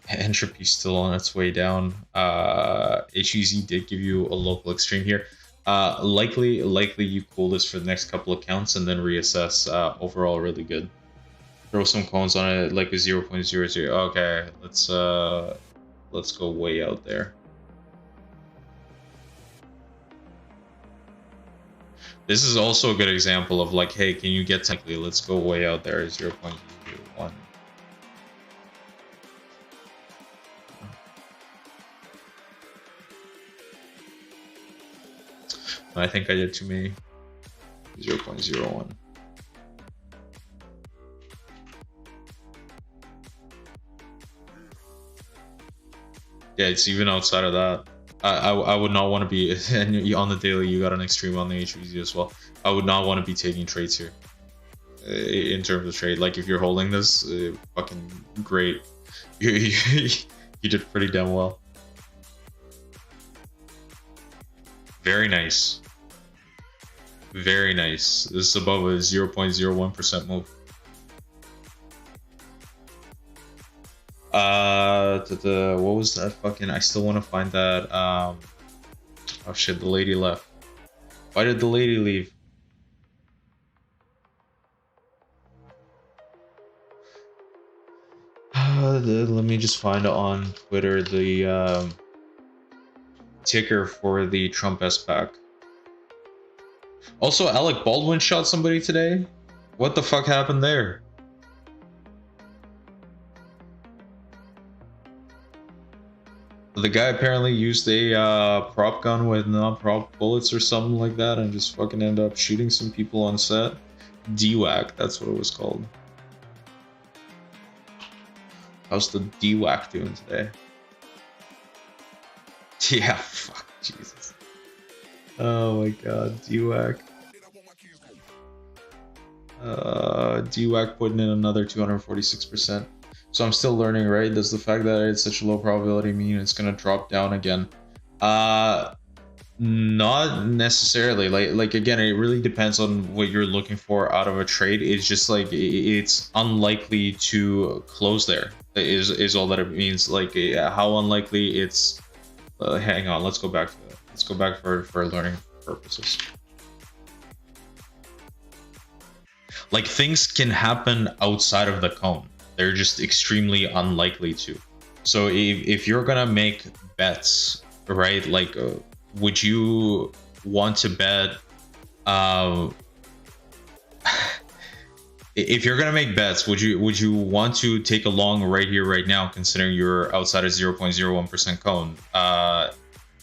Entropy still on its way down. HEZ did give you a local extreme here. Likely you cool this for the next couple of counts and then reassess. Overall, really good. Throw some cones on it, like a 0.00. Okay, let's go way out there. This is also a good example of like, hey, can you get technically? Let's go way out there, 0.01. I think I did too many. 0.01. Yeah, it's even outside of that. I would not want to be, and on the daily you got an extreme on the HVZ as well. I would not want to be taking trades here. In terms of trade, like if you're holding this, fucking great. You did pretty damn well. Very nice. Very nice. This is above a 0.01% move. What was that fucking? I still want to find that. Oh shit, the lady left. Why did the lady leave? Let me just find on Twitter the ticker for the Trump S-PAC. Also, Alec Baldwin shot somebody today. What the fuck happened there? The guy apparently used a prop gun with non-prop bullets or something like that and just fucking ended up shooting some people on set. DWAC, that's what it was called. How's the DWAC doing today? Yeah, fuck, Jesus. Oh my god, DWAC. DWAC putting in another 246%. So I'm still learning, right? Does the fact that it's such a low probability mean it's gonna drop down again? Not necessarily. Like again, it really depends on what you're looking for out of a trade. It's just like it's unlikely to close there. Is all that it means. Like how unlikely it's. Hang on, let's go back to that. Let's go back for learning purposes. Like things can happen outside of the cone. They're just extremely unlikely to. So if you're gonna make bets, right? Like, would you want to bet? If you're gonna make bets, would you want to take a long right here, right now, considering you're outside of 0.01% cone?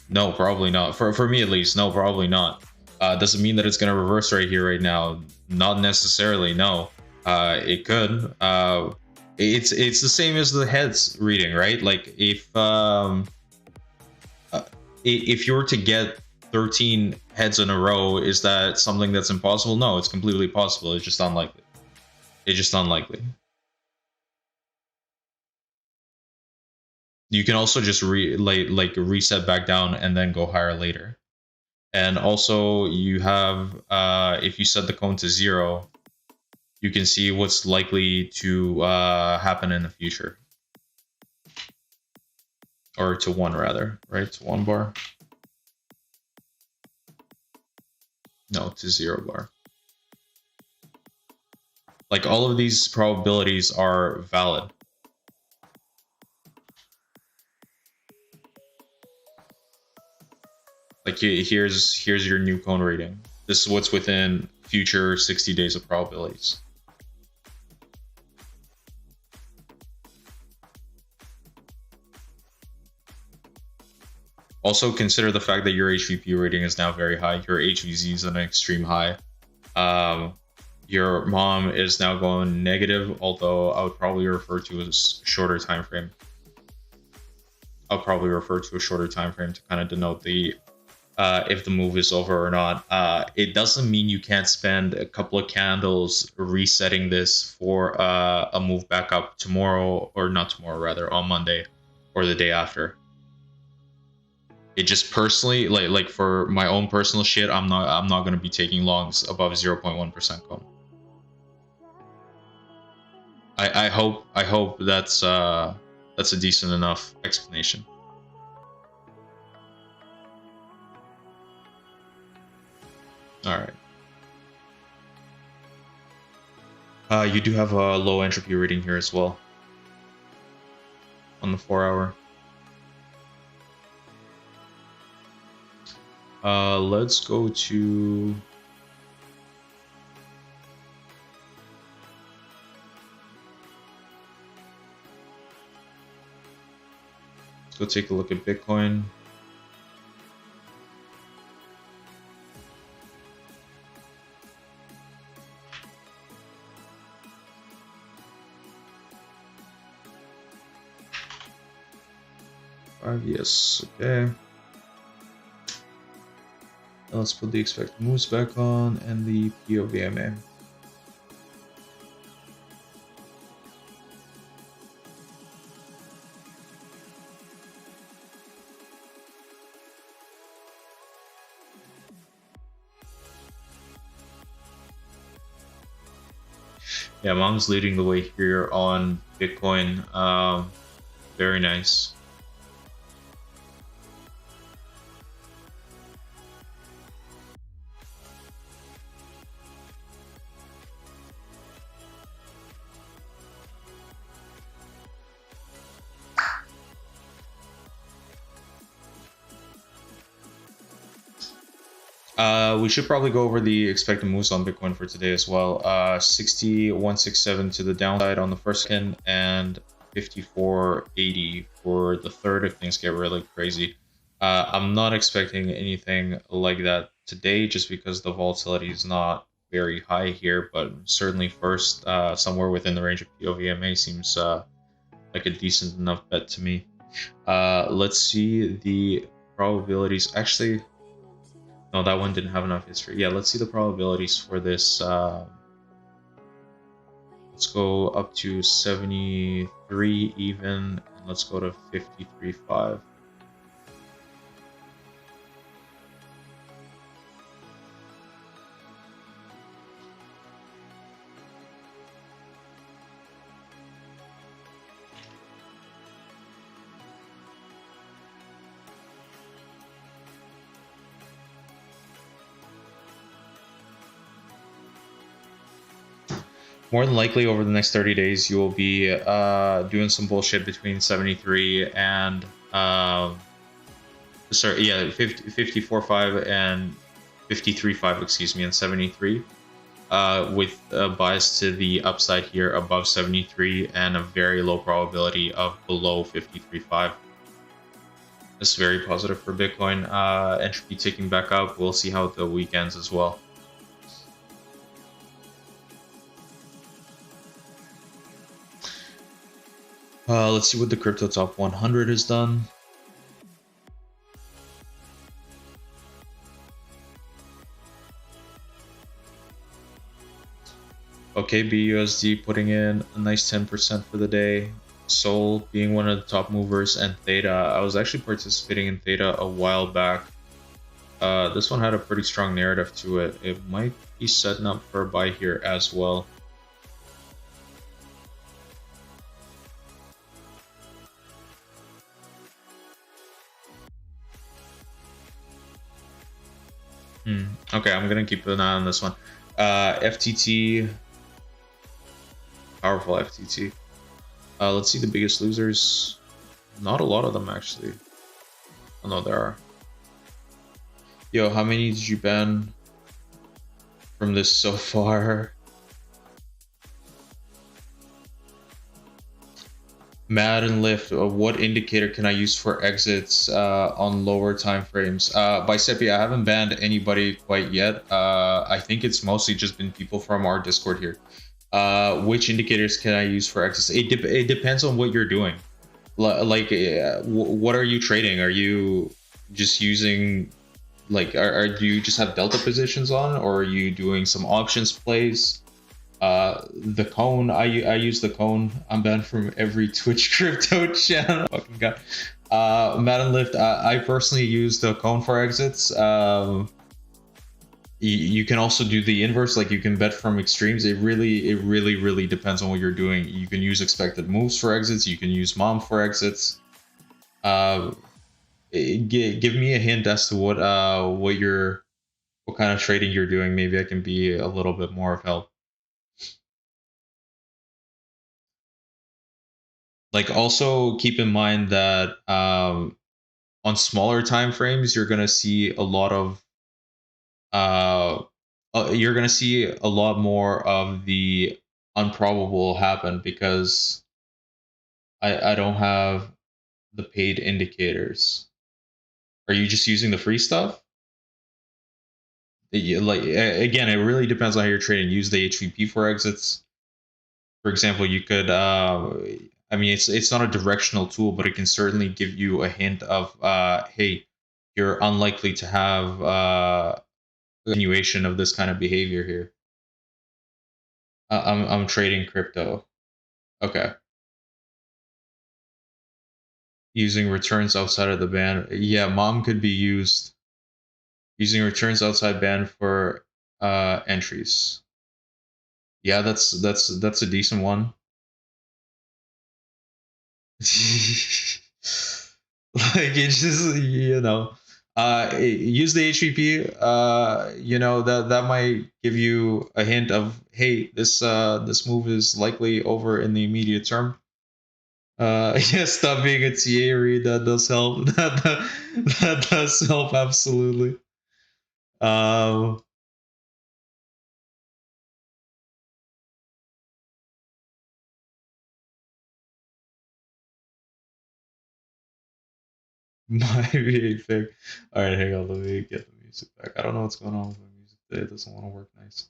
No, probably not. For me at least, no, probably not. Does it mean that it's gonna reverse right here, right now? Not necessarily. No. It could. It's the same as the heads reading, right? Like if you were to get 13 heads in a row, is that something that's impossible? No, it's completely possible. It's just unlikely. It's just unlikely. You can also just reset back down and then go higher later. And also you have if you set the cone to 0, you can see what's likely to happen in the future. Or to 1 rather, right? To 1 bar. No, to 0 bar. Like all of these probabilities are valid. Like here's your new cone reading. This is what's within future 60 days of probabilities. Also consider the fact that your HVP rating is now very high. Your HVZ is an extreme high. Your mom is now going negative, although I would probably refer to a shorter time frame. I'll probably refer to a shorter time frame to kind of denote the if the move is over or not. It doesn't mean you can't spend a couple of candles resetting this for a move back up tomorrow, or not tomorrow, rather on Monday or the day after. It just personally, like for my own personal shit, I'm not going to be taking longs above 0.1% cone. I hope that's a decent enough explanation. All right. You do have a low entropy reading here as well on the 4 hour. Let's go to go take a look at Bitcoin. Yes, okay. Now let's put the expected moves back on and the POVMA. Yeah, mom's leading the way here on Bitcoin. Very nice. We should probably go over the expected moves on Bitcoin for today as well. 6167 to the downside on the first second, and 5480 for the third if things get really crazy. I'm not expecting anything like that today just because the volatility is not very high here, but certainly first somewhere within the range of POVMA seems like a decent enough bet to me. Let's see the probabilities. Actually, no, that one didn't have enough history. Yeah, let's see the probabilities for this. Let's go up to 73 even, and let's go to 53.5. More than likely, over the next 30 days, you will be doing some bullshit between 73 and 54.5 and 53.5, excuse me, and 73, with a bias to the upside here above 73 and a very low probability of below 53.5. This is very positive for Bitcoin. Entropy ticking back up. We'll see how the weekends as well. Let's see what the crypto top 100 has done. Okay, BUSD putting in a nice 10% for the day. Sol being one of the top movers, and Theta. I was actually participating in Theta a while back. This one had a pretty strong narrative to it. It might be setting up for a buy here as well. Okay, I'm gonna keep an eye on this one. FTT, powerful FTT. Let's see the biggest losers. Not a lot of them actually. Oh no, there are. Yo, how many did you ban? from this so far. Madden lift. What indicator can I use for exits on lower time frames? By Seppi, I haven't banned anybody quite yet. I think it's mostly just been people from our Discord here. Which indicators can I use for exits? It depends on what you're doing. Like, what are you trading? Are you just using, like, do you just have delta positions on, or are you doing some options plays? The cone, I use the cone. I'm banned from every Twitch crypto channel. Fucking god. Madden lift, I personally use the cone for exits. You can also do the inverse, like you can bet from extremes. It really depends on what you're doing. You can use expected moves for exits. You can use mom for exits. Give me a hint as to what kind of trading you're doing. Maybe I can be a little bit more of help. Like, also keep in mind that on smaller time frames, you're gonna see a lot of you're gonna see a lot more of the improbable happen, because I don't have the paid indicators. Are you just using the free stuff? Like, again, it really depends on how you're trading. Use the HVP for exits. For example, you could I mean, it's not a directional tool, but it can certainly give you a hint of hey, you're unlikely to have continuation of this kind of behavior here. I'm trading crypto. Okay. Using returns outside of the band. Yeah, mom could be used. Using returns outside band for entries. Yeah, that's a decent one. Like, it's just, use the HVP. That might give you a hint of, hey, this move is likely over in the immediate term. Yeah, stop being a TA read. That does help. That does help, absolutely. Might be a thing. All right, hang on. Let me get the music back. I don't know what's going on with my music today. It doesn't want to work nice.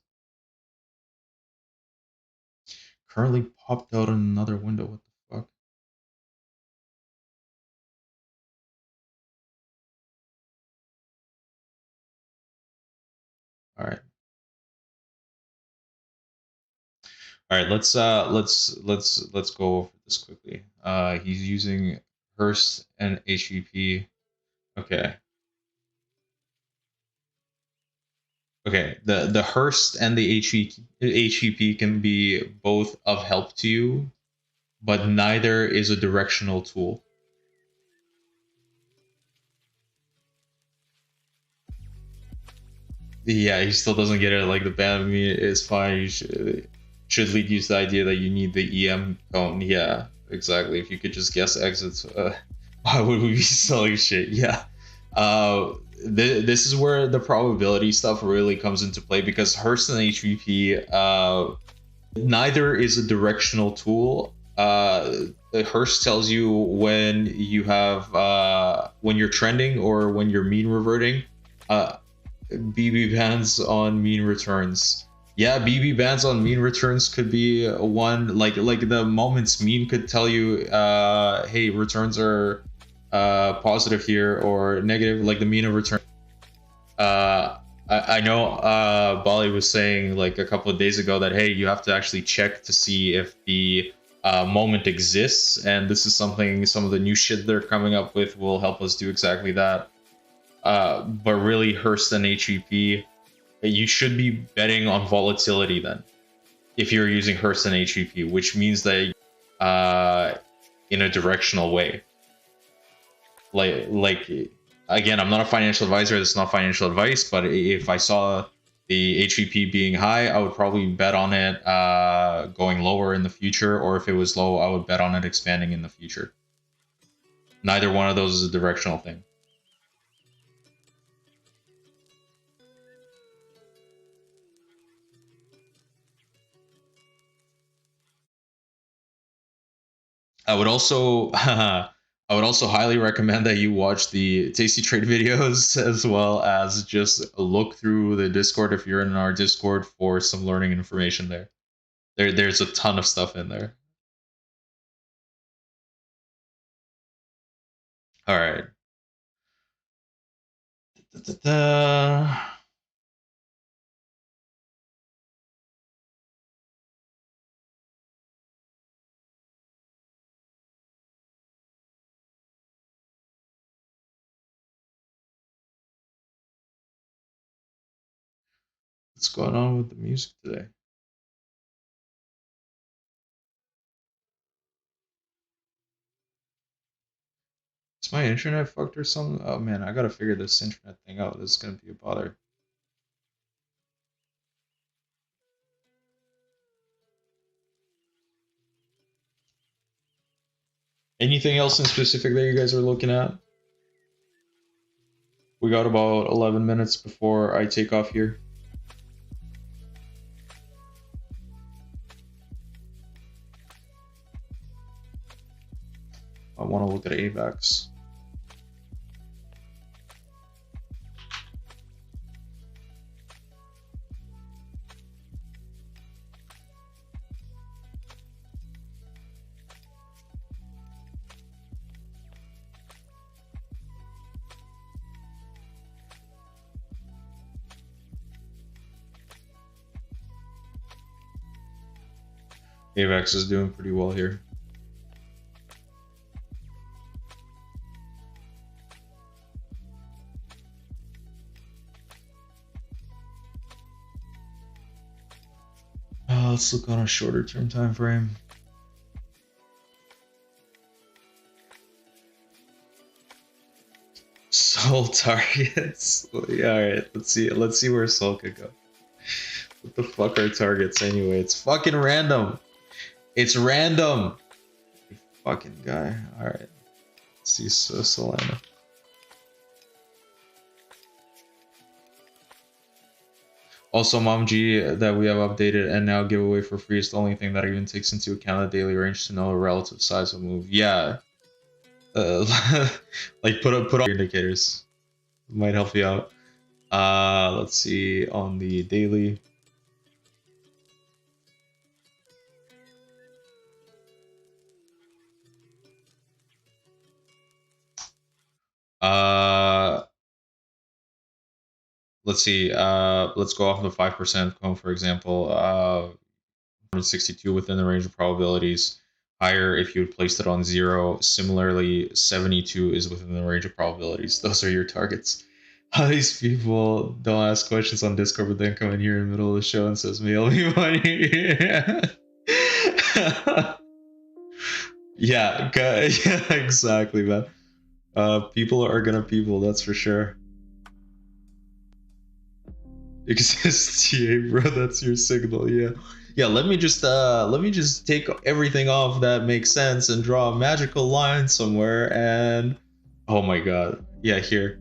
Currently popped out another window. What the fuck? All right. All right, let's go over this quickly. He's using Hearst and HVP. Okay. Okay, the Hearst and the HVP can be both of help to you, but neither is a directional tool. Yeah, he still doesn't get it. Like, the ban is fine. You should lead you to the idea that you need the EM cone. Yeah, exactly. If you could just guess exits, why would we be selling shit? Yeah. This is where the probability stuff really comes into play, because Hearst and HVP, neither is a directional tool. Hearst tells you when you have when you're trending or when you're mean reverting. BB bans on mean returns. Yeah, BB bans on mean returns could be one. Like the moment's mean could tell you, hey, returns are positive here or negative. Like the mean of return. I know Bali was saying like a couple of days ago that, hey, you have to actually check to see if the moment exists, and this is something, some of the new shit they're coming up with will help us do exactly that. But really, Hearst and HVP, you should be betting on volatility then, if you're using Hearst and HVP, which means that in a directional way. Like again, I'm not a financial advisor. This is not financial advice, but if I saw the HVP being high, I would probably bet on it going lower in the future, or if it was low, I would bet on it expanding in the future. Neither one of those is a directional thing. I would also I would also highly recommend that you watch the Tasty Trade videos, as well as just look through the Discord if you're in our Discord for some learning information there. There's a ton of stuff in there. All right. What's going on with the music today? Is my internet fucked or something? Oh man, I gotta figure this internet thing out. This is gonna be a bother. Anything else in specific that you guys are looking at? We got about 11 minutes before I take off here. I want to look at AVAX. AVAX is doing pretty well here. Let's look on a shorter term time frame. Soul targets. Yeah, all right. Let's see where Soul could go. What the fuck are targets anyway? It's fucking random. It's random. You fucking guy. All right. Let's see Solana. Also, MomG that we have updated and now giveaway for free is the only thing that even takes into account the daily range to know the relative size of move. Yeah. Like put on your indicators. Might help you out. Let's see on the daily. Let's see. Let's go off the 5% cone, for example. 162 within the range of probabilities. Higher if you had placed it on 0. Similarly, 72 is within the range of probabilities. Those are your targets. How these people don't ask questions on Discord, but then come in here in the middle of the show and says, mail me money. Yeah, yeah, exactly, man. People are gonna people, that's for sure. Exists, yeah, bro, that's your signal, yeah. Yeah, let me just take everything off that makes sense and draw a magical line somewhere, and oh my god. Yeah, here.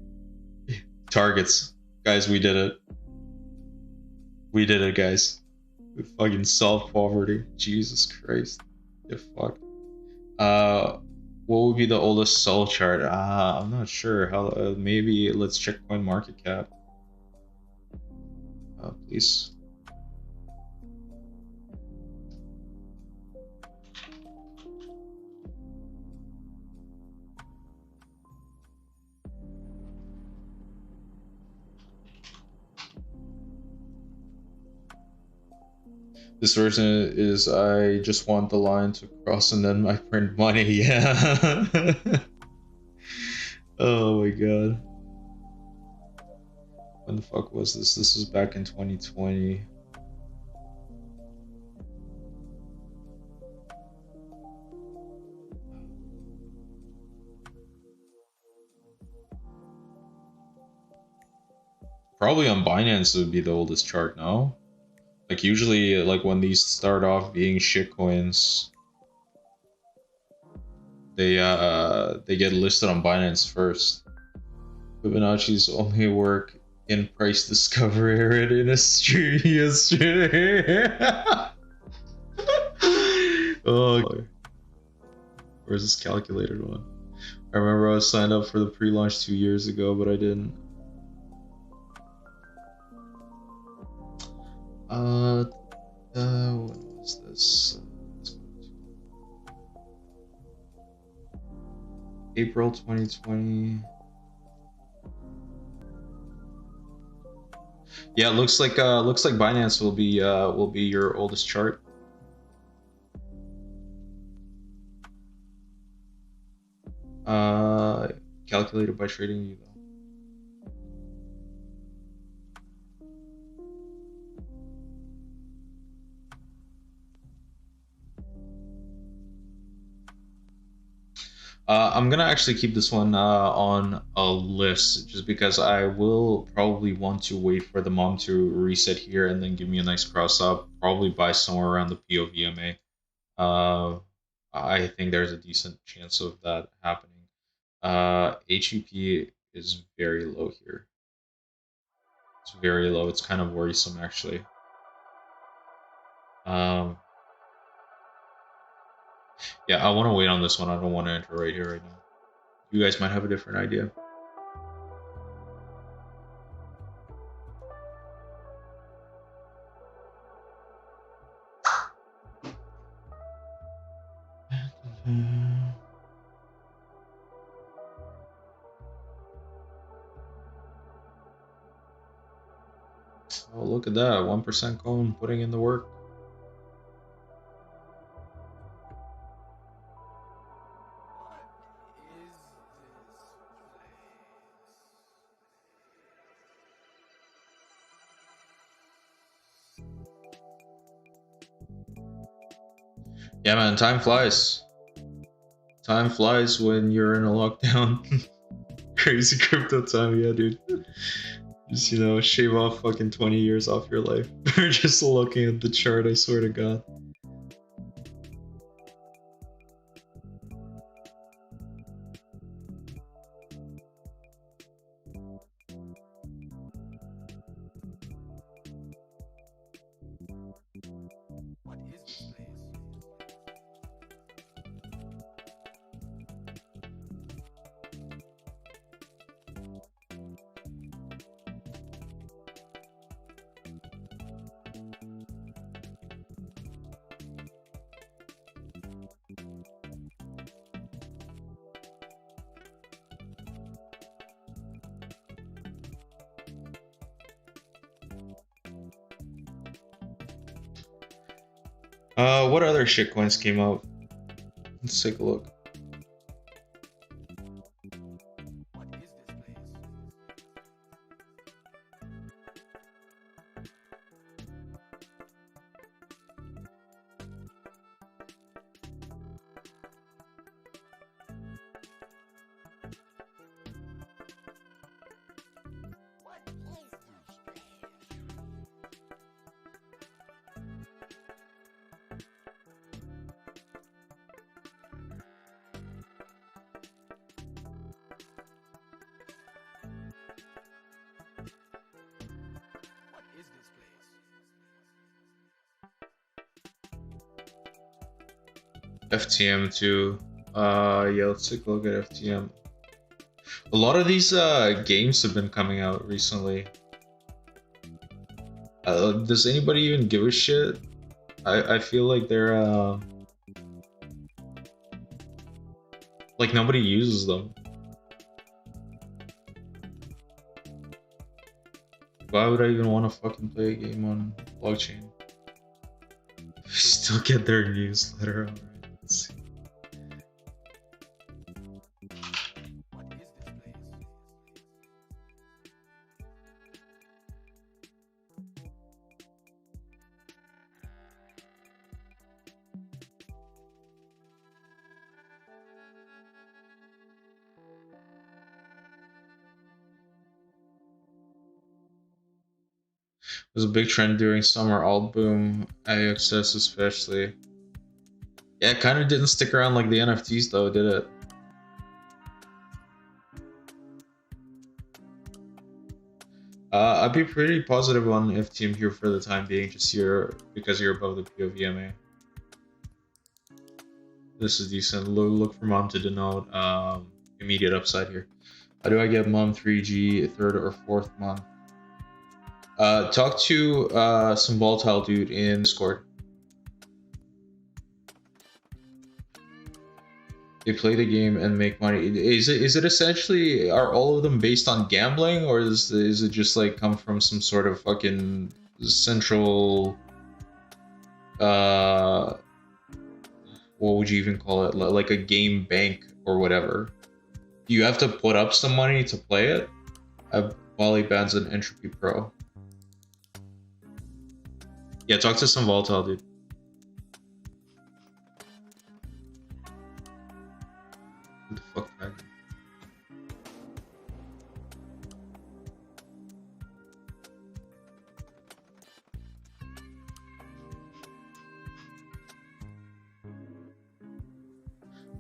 Targets. Guys, we did it. We did it, guys. We fucking solved poverty. Jesus Christ. Yeah, fuck. What would be the oldest Sol chart? I'm not sure. How? Maybe let's check CoinMarketCap. Please. This version is I just want the line to cross and then I print money. Yeah. Oh my god. When the fuck was this? This was back in 2020. Probably on Binance it would be the oldest chart now. Like usually, like when these start off being shitcoins, they get listed on Binance first. Fibonacci's only work in price discovery readiness yesterday. Oh. Or is this calculated one? I remember I was signed up for the pre-launch 2 years ago, but I didn't. When was this? April 2020. Yeah, looks like Binance will be your oldest chart. Calculated by TradingView though. I'm gonna actually keep this one on a list just because I will probably want to wait for the mom to reset here and then give me a nice cross up. Probably buy somewhere around the POVMA. I think there's a decent chance of that happening. HEP is very low here. It's very low. It's kind of worrisome actually. Yeah, I want to wait on this one. I don't want to enter right here right now. You guys might have a different idea. Oh, look at that. 1% cone putting in the work. Yeah, man, time flies. Time flies when you're in a lockdown. Crazy crypto time, yeah, dude. Just, you know, shave off fucking 20 years off your life. Just looking at the chart, I swear to God. What other shitcoins came out? Let's take a look. FTM too. Yeah, let's take a look at FTM. A lot of these games have been coming out recently. Does anybody even give a shit? I feel like they're like nobody uses them. Why would I even want to fucking play a game on blockchain? Still get their newsletter. Alright, let's see. It was a big trend during summer alt boom, AXS especially. Yeah, it kind of didn't stick around like the NFTs though, did it? I'd be pretty positive on FTM here for the time being, just here because you're above the POVMA. This is decent. Look for mom to denote immediate upside here. How do I get mom 3G third or fourth month? Talk to some volatile dude in Discord. They play the game and make money. Is it essentially, are all of them based on gambling, or is it just like come from some sort of fucking central what would you even call it, like a game bank or whatever? You have to put up some money to play it. Wally bans an Entropy Pro. Yeah, talk to some volatile dude. Who the fuck tagged me?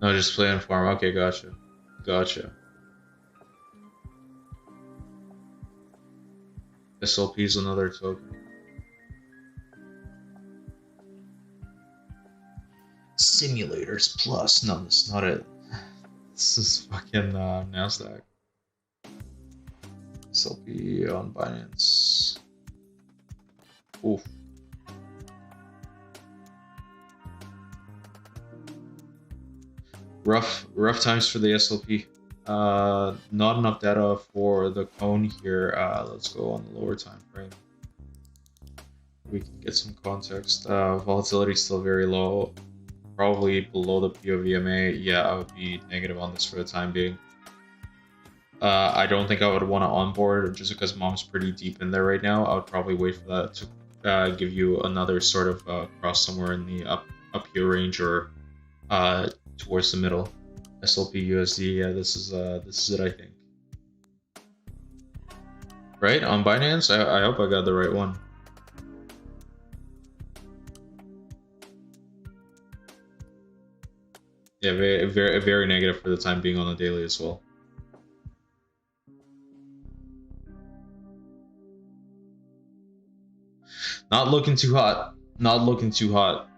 No, just play on farm. Okay, gotcha. SLP is another token. Simulators Plus. No, that's not it. This is fucking Nasdaq. SLP on Binance. Oof. Rough times for the SLP. Not enough data for the cone here. Let's go on the lower time frame. We can get some context. Volatility is still very low, probably below the POVMA. Yeah, I would be negative on this for the time being. I don't think I would want to onboard just because mom's pretty deep in there right now. I would probably wait for that to give you another sort of cross somewhere in the up here range or towards the middle. SLP USD. Yeah, this is it, I think. Right on Binance. I hope I got the right one. Yeah, very negative for the time being on the daily as well. Not looking too hot. Not looking too hot.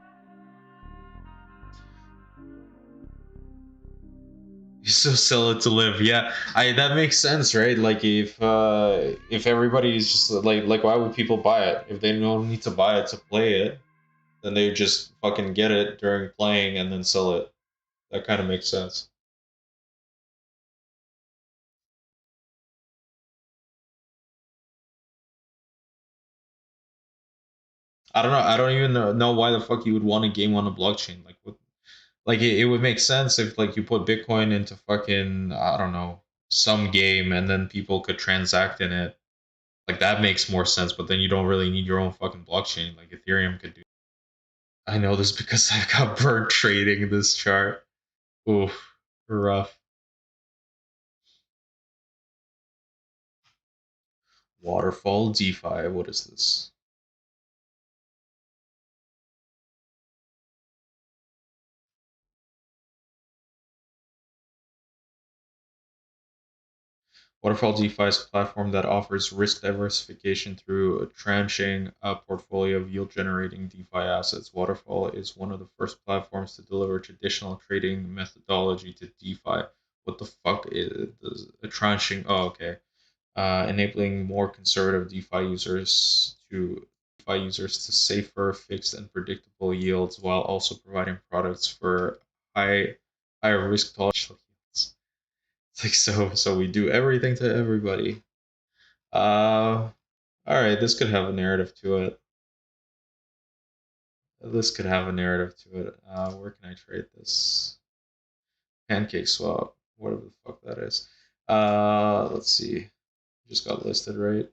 You still sell it to live. Yeah, that makes sense, right? Like if everybody's just like why would people buy it if they don't need to buy it to play it? Then they just fucking get it during playing and then sell it. That kind of makes sense. I don't know. I don't even know why the fuck you would want a game on a blockchain. Like what? Like it would make sense if like you put Bitcoin into fucking, I don't know, some game and then people could transact in it. Like that makes more sense. But then you don't really need your own fucking blockchain. Like Ethereum could do. I know this because I got burnt trading this chart. Oof, rough. Waterfall DeFi. What is this? Waterfall DeFi is a platform that offers risk diversification through tranching a portfolio of yield-generating DeFi assets. Waterfall is one of the first platforms to deliver traditional trading methodology to DeFi. What the fuck is a tranching? Oh, okay. Enabling more conservative DeFi users to safer, fixed, and predictable yields while also providing products for higher risk tolerance. It's like so we do everything to everybody. All right, this could have a narrative to it. This could have a narrative to it. Where can I trade this? Pancake swap, whatever the fuck that is. Let's see. Just got listed, right?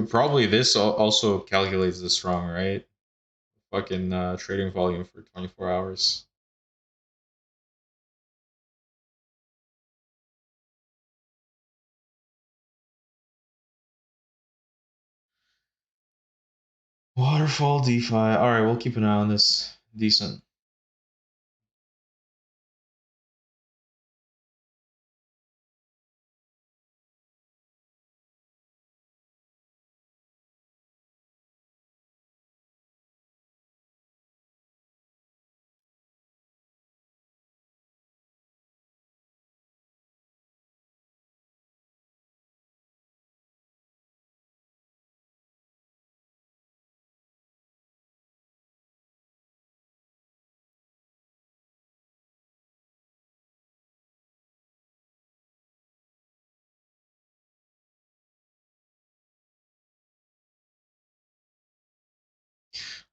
Probably this also calculates this wrong, right? Fucking trading volume for 24 hours. Waterfall DeFi. All right, we'll keep an eye on this. Decent.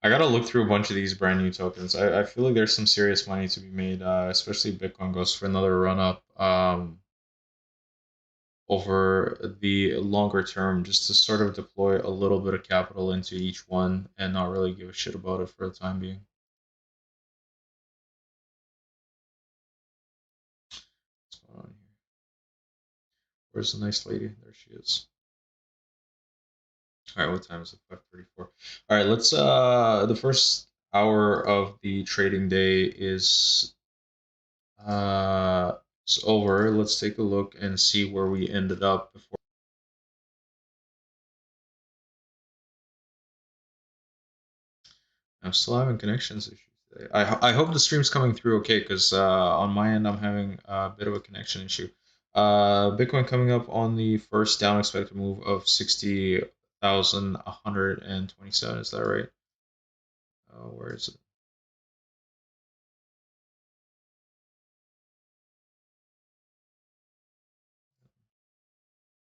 I gotta look through a bunch of these brand new tokens. I feel like there's some serious money to be made, especially if Bitcoin goes for another run up over the longer term, just to sort of deploy a little bit of capital into each one and not really give a shit about it for the time being. What's going on here? Where's the nice lady? There she is. All right, what time is it? 5:34. All right, let's the first hour of the trading day is it's over. Let's take a look and see where we ended up before. I'm still having connections issues today. I hope the stream's coming through okay, because on my end I'm having a bit of a connection issue. Bitcoin coming up on the first down expected move of 60,127. Is that right? Where is it?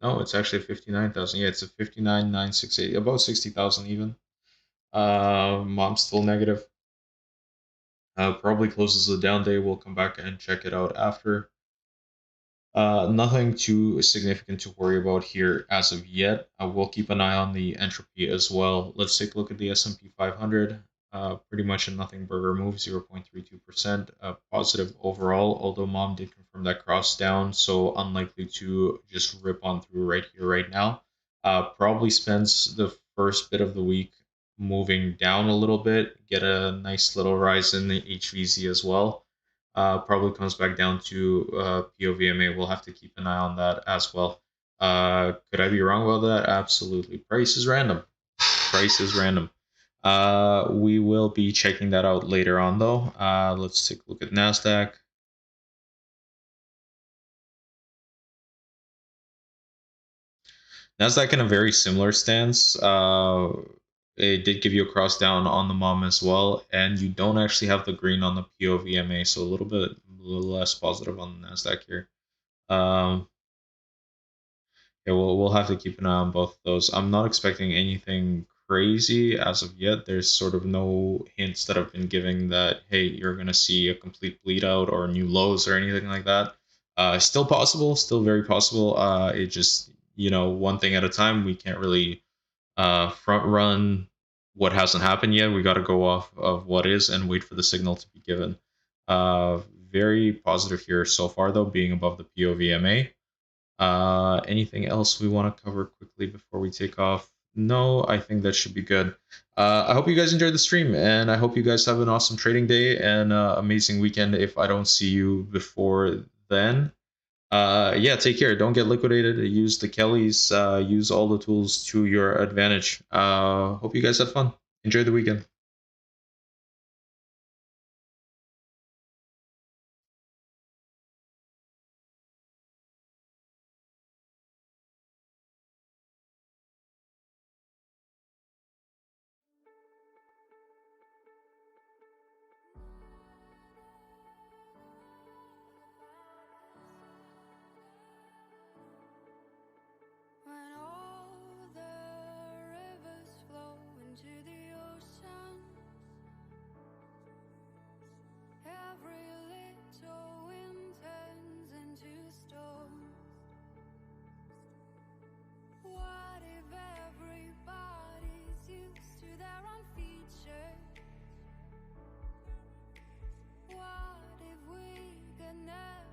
No, it's actually 59,000. Yeah, it's a 59,968, about 60,000 even. Mom's still negative. Probably closes the down day. We'll come back and check it out after. Nothing too significant to worry about here as of yet. We'll keep an eye on the entropy as well. Let's take a look at the S&P 500. Pretty much a nothing burger move, 0.32%. Positive overall, although mom did confirm that cross down, so unlikely to just rip on through right here, right now. Probably spends the first bit of the week moving down a little bit, get a nice little rise in the HVZ as well. Probably comes back down to POVMA. We'll have to keep an eye on that as well. Could I be wrong about that? Absolutely. Price is random. Price is random. We will be checking that out later on, though. Let's take a look at Nasdaq. Nasdaq in a very similar stance. It did give you a cross down on the mom as well, and you don't actually have the green on the POVMA, so a little less positive on the Nasdaq here. Yeah, we'll have to keep an eye on both of those. I'm not expecting anything crazy as of yet. There's sort of no hints that have been giving that, hey, you're gonna see a complete bleed out or new lows or anything like that. Still possible, still very possible. It just, one thing at a time. We can't really front run what hasn't happened yet. We got to go off of what is and wait for the signal to be given. Very positive here so far, though, being above the POVMA. Anything else we want to cover quickly before we take off? No, I think that should be good. I hope you guys enjoyed the stream, and I hope you guys have an awesome trading day and amazing weekend if I don't see you before then. Yeah, take care. Don't get liquidated. Use the Kellys. Use all the tools to your advantage. Hope you guys have fun. Enjoy the weekend. When all the rivers flow into the ocean, every little wind turns into storms. What if everybody's used to their own features? What if we could never